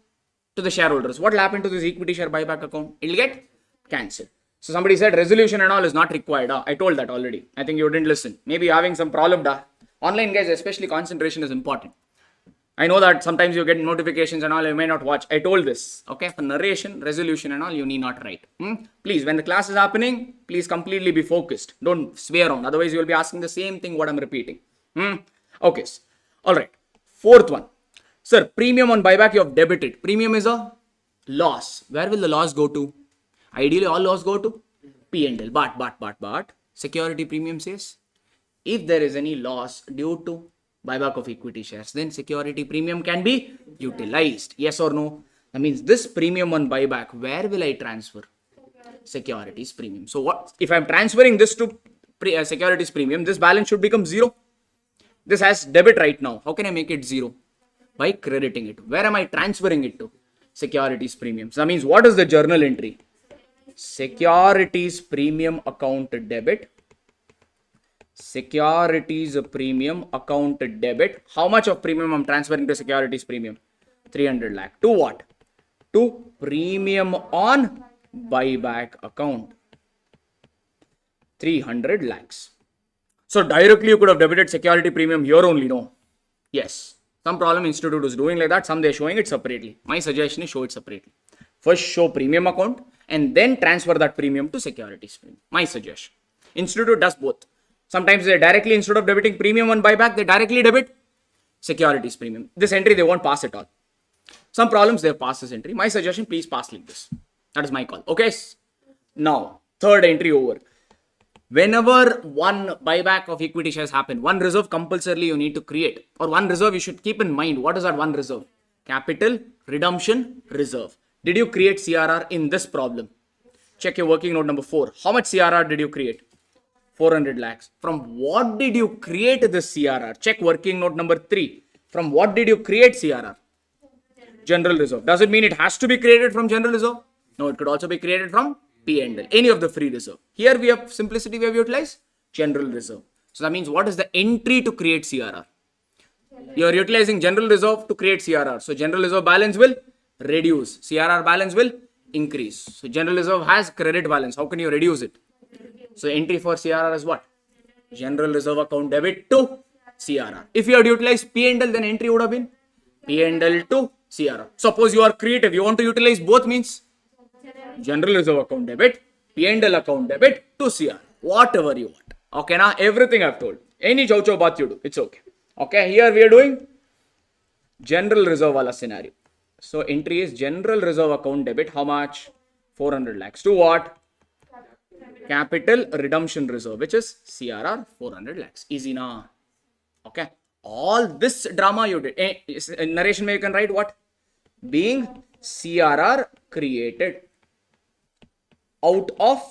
the shareholders, what will happen to this equity share buyback account? It will get cancelled. So somebody said resolution and all is not required. I told that already. I think you didn't listen. Maybe you're having some problem. Online guys, especially concentration is important. I know that sometimes you get notifications and all, you may not watch. I told this. Okay, for narration, resolution and all, you need not write. Please, when the class is happening, please completely be focused. Don't sway around. Otherwise, you will be asking the same thing what I'm repeating. Okay. All right. Fourth one. Sir, premium on buyback you have debited. Premium is a loss. Where will the loss go to? Ideally, all loss go to P&L. But security premium says if there is any loss due to buyback of equity shares, then security premium can be utilized. Yes or no? That means this premium on buyback, where will I transfer? Securities premium. So what if I'm transferring this to securities premium? This balance should become zero. This has debit right now. How can I make it zero? By crediting it. Where am I transferring it to? Securities premium. So that means what is the journal entry? Securities premium account debit. Securities premium account debit. How much of premium I'm transferring to securities premium? 300 lakh. To what? To premium on buyback account. 300 lakhs. So directly you could have debited security premium here only, no? Yes. Some problem institute is doing like that. Some they're showing it separately. My suggestion is show it separately. First show premium account and then transfer that premium to securities premium. My suggestion. Institute does both. Sometimes they directly, instead of debiting premium on buyback, they directly debit securities premium. This entry they won't pass at all. Some problems they pass this entry. My suggestion, please pass like this. That is my call. Okay. Now, third entry over. Whenever one buyback of equity shares happen, one reserve compulsorily you need to create, or one reserve you should keep in mind. What is that one reserve? Capital redemption reserve. Did you create CRR in this problem? Check your working note number 4. How much CRR did you create? 400 lakhs. From what did you create this CRR? Check working note number 3. From what did you create CRR? General reserve. Does it mean it has to be created from general reserve? No, it could also be created from P&L, any of the free reserve. Here we have simplicity, we have utilized general reserve. So that means what is the entry to create CRR? You are utilizing general reserve to create CRR. So general reserve balance will reduce. CRR balance will increase. So general reserve has credit balance. How can you reduce it? So entry for CRR is what? General reserve account debit to CRR. If you had utilized P&L, then entry would have been P&L to CRR. Suppose you are creative. You want to utilize both means general reserve account debit, P&L account debit to CRR. Whatever you want. Okay, now everything I've told. Any chow baat you do. It's okay. Okay, here we are doing general reserve wala scenario. So entry is general reserve account debit. How much? 400 lakhs. To what? Capital redemption reserve, which is CRR 400 lakhs. Easy na. Okay. All this drama you did. In narration you can write what? Being CRR created out of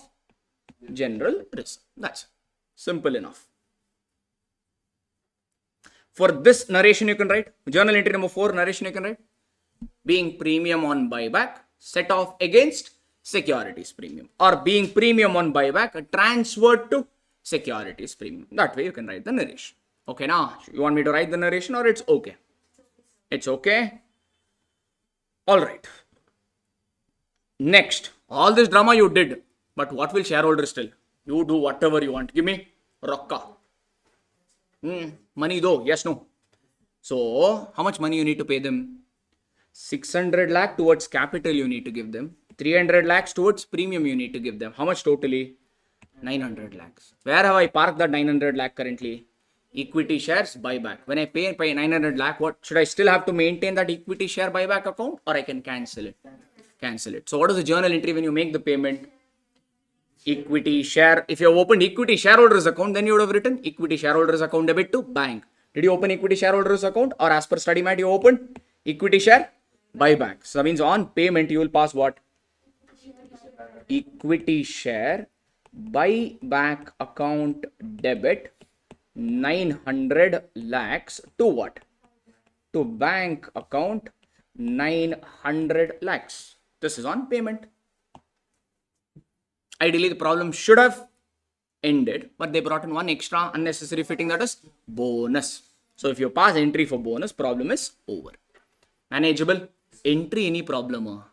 general reserve. That's simple enough. For this narration you can write. Journal entry number 4 narration you can write. Being premium on buyback set off against securities premium, or being premium on buyback transferred to securities premium. That way you can write the narration. Okay, now you want me to write the narration or it's okay? It's okay. All right. Next, all this drama you did, but what will shareholders tell? You do whatever you want. Give me rokka. Money though, yes, no. So how much money you need to pay them? 600 lakh towards capital you need to give them. 300 lakhs towards premium you need to give them. How much totally? 900 lakhs. Where have I parked that 900 lakh currently? Equity shares buyback. When I pay 900 lakh, what should I still have to maintain that equity share buyback account, or I can cancel it? Cancel it. So what is the journal entry when you make the payment? Equity share. If you have opened equity shareholders account, then you would have written equity shareholders account debit to bank. Did you open equity shareholders account, or as per study mat you opened equity share buyback? So that means on payment you will pass what? Equity share buyback account debit 900 lakhs to what? to bank account 900 lakhs. This is on payment. Ideally, the problem should have ended, but they brought in one extra unnecessary fitting, that is bonus. So if you pass entry for bonus, problem is over. Manageable. Entry, any problem?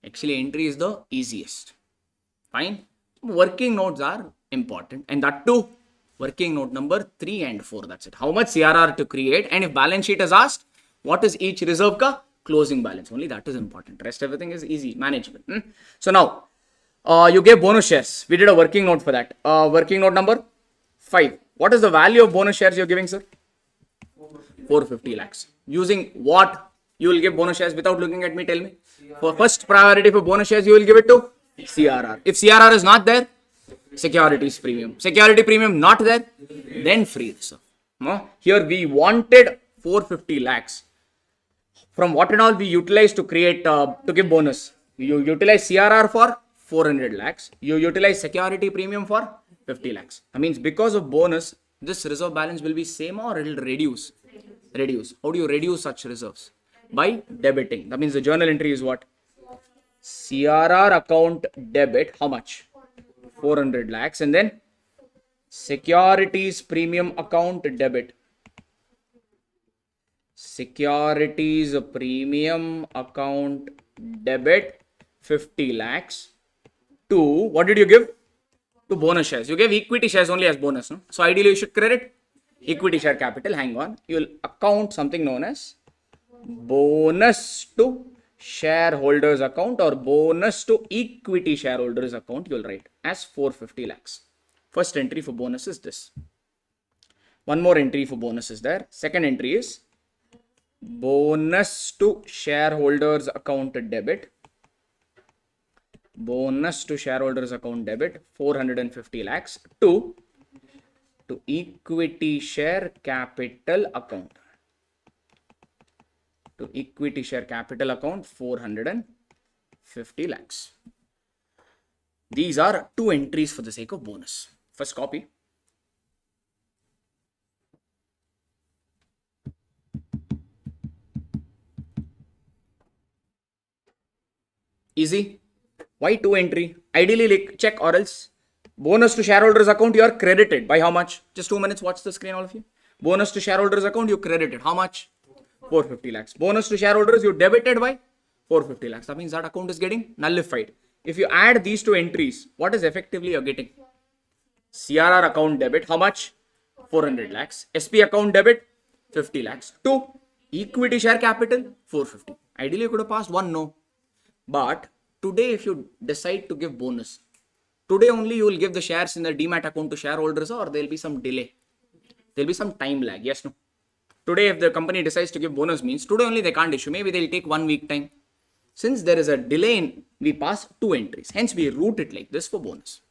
Actually, entry is the easiest. Fine. Working notes are important, and that too, working note number 3 and 4. That's it. How much CRR to create, and if balance sheet is asked, what is each reserve ka closing balance? Only that is important. Rest everything is easy, manageable. So now, you gave bonus shares. We did a working note for that. Working note number 5. What is the value of bonus shares you're giving, sir? 450 lakhs. Using what you will give bonus shares without looking at me? Tell me. For first priority for bonus shares, you will give it to CRR. If CRR is not there, securities premium. Security premium not there, then free reserve. No? Here we wanted 450 lakhs. From what and all we utilized to create, to give bonus. You utilize CRR for 400 lakhs. You utilize security premium for 50 lakhs. That means because of bonus, this reserve balance will be same or it will reduce. Reduce. How do you reduce such reserves? By debiting. That means the journal entry is what? CRR account debit. How much? 400 lakhs. And then securities premium account debit. Securities premium account debit 50 lakhs to, what did you give? To bonus shares. You gave equity shares only as bonus. No? So ideally you should credit equity share capital. Hang on. You will account something known as bonus to shareholders account or bonus to equity shareholders account. You will write as 450 lakhs. First entry for bonus is this. One more entry for bonus is there. Second entry is bonus to shareholders account debit. Bonus to shareholders account debit 450 lakhs to equity share capital account. To equity share capital account 450 lakhs. These are 2 entries for the sake of bonus. First copy. Easy. Why 2 entry? Ideally, like check or else. Bonus to shareholders account, you are credited by how much? Just 2 minutes, watch the screen, all of you. Bonus to shareholders account, you credited. How much? 450 lakhs. Bonus to shareholders, you debited by 450 lakhs. That means that account is getting nullified. If you add these 2 entries, what is effectively you're getting? CRR account debit, how much? 400 lakhs. SP account debit, 50 lakhs. 2. Equity share capital, 450. Ideally, you could have passed 1 no. But today, if you decide to give bonus, today only you will give the shares in the demat account to shareholders, or there will be some delay. There will be some time lag. Yes, no. Today, if the company decides to give bonus, means today only they can't issue. Maybe they'll take 1 week time. Since there is a delay in, we pass 2 entries. Hence, we route it like this for bonus.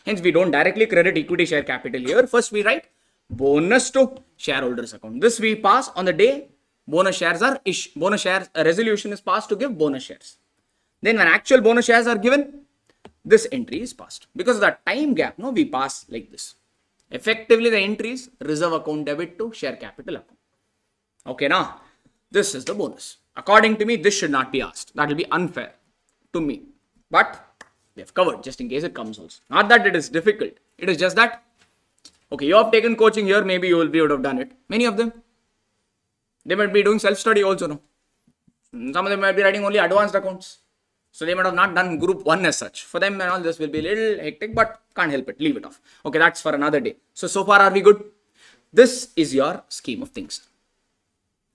Hence, we don't directly credit equity share capital here. First, we write bonus to shareholders account. This we pass on the day bonus shares are issued. Bonus shares, a resolution is passed to give bonus shares. Then when actual bonus shares are given, this entry is passed. Because of that time gap, no, we pass like this. Effectively, the entry is reserve account debit to share capital account. Okay, now, this is the bonus. According to me, this should not be asked. That will be unfair to me. But we have covered just in case it comes also. Not that it is difficult. It is just that, okay, you have taken coaching here, maybe you would have done it. Many of them, they might be doing self-study also, no? Some of them might be writing only advanced accounts. So they might have not done group 1 as such. For them and all, this will be a little hectic, but can't help it. Leave it off. Okay, that's for another day. So far are we good? This is your scheme of things.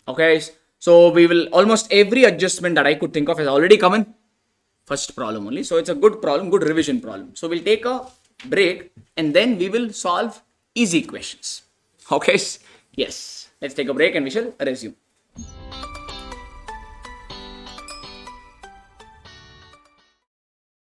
Okay, so we will, almost every adjustment that I could think of has already come in. First problem only. So it's a good problem, good revision problem. So we'll take a break and then we will solve easy questions. Okay, yes. Let's take a break and we shall resume.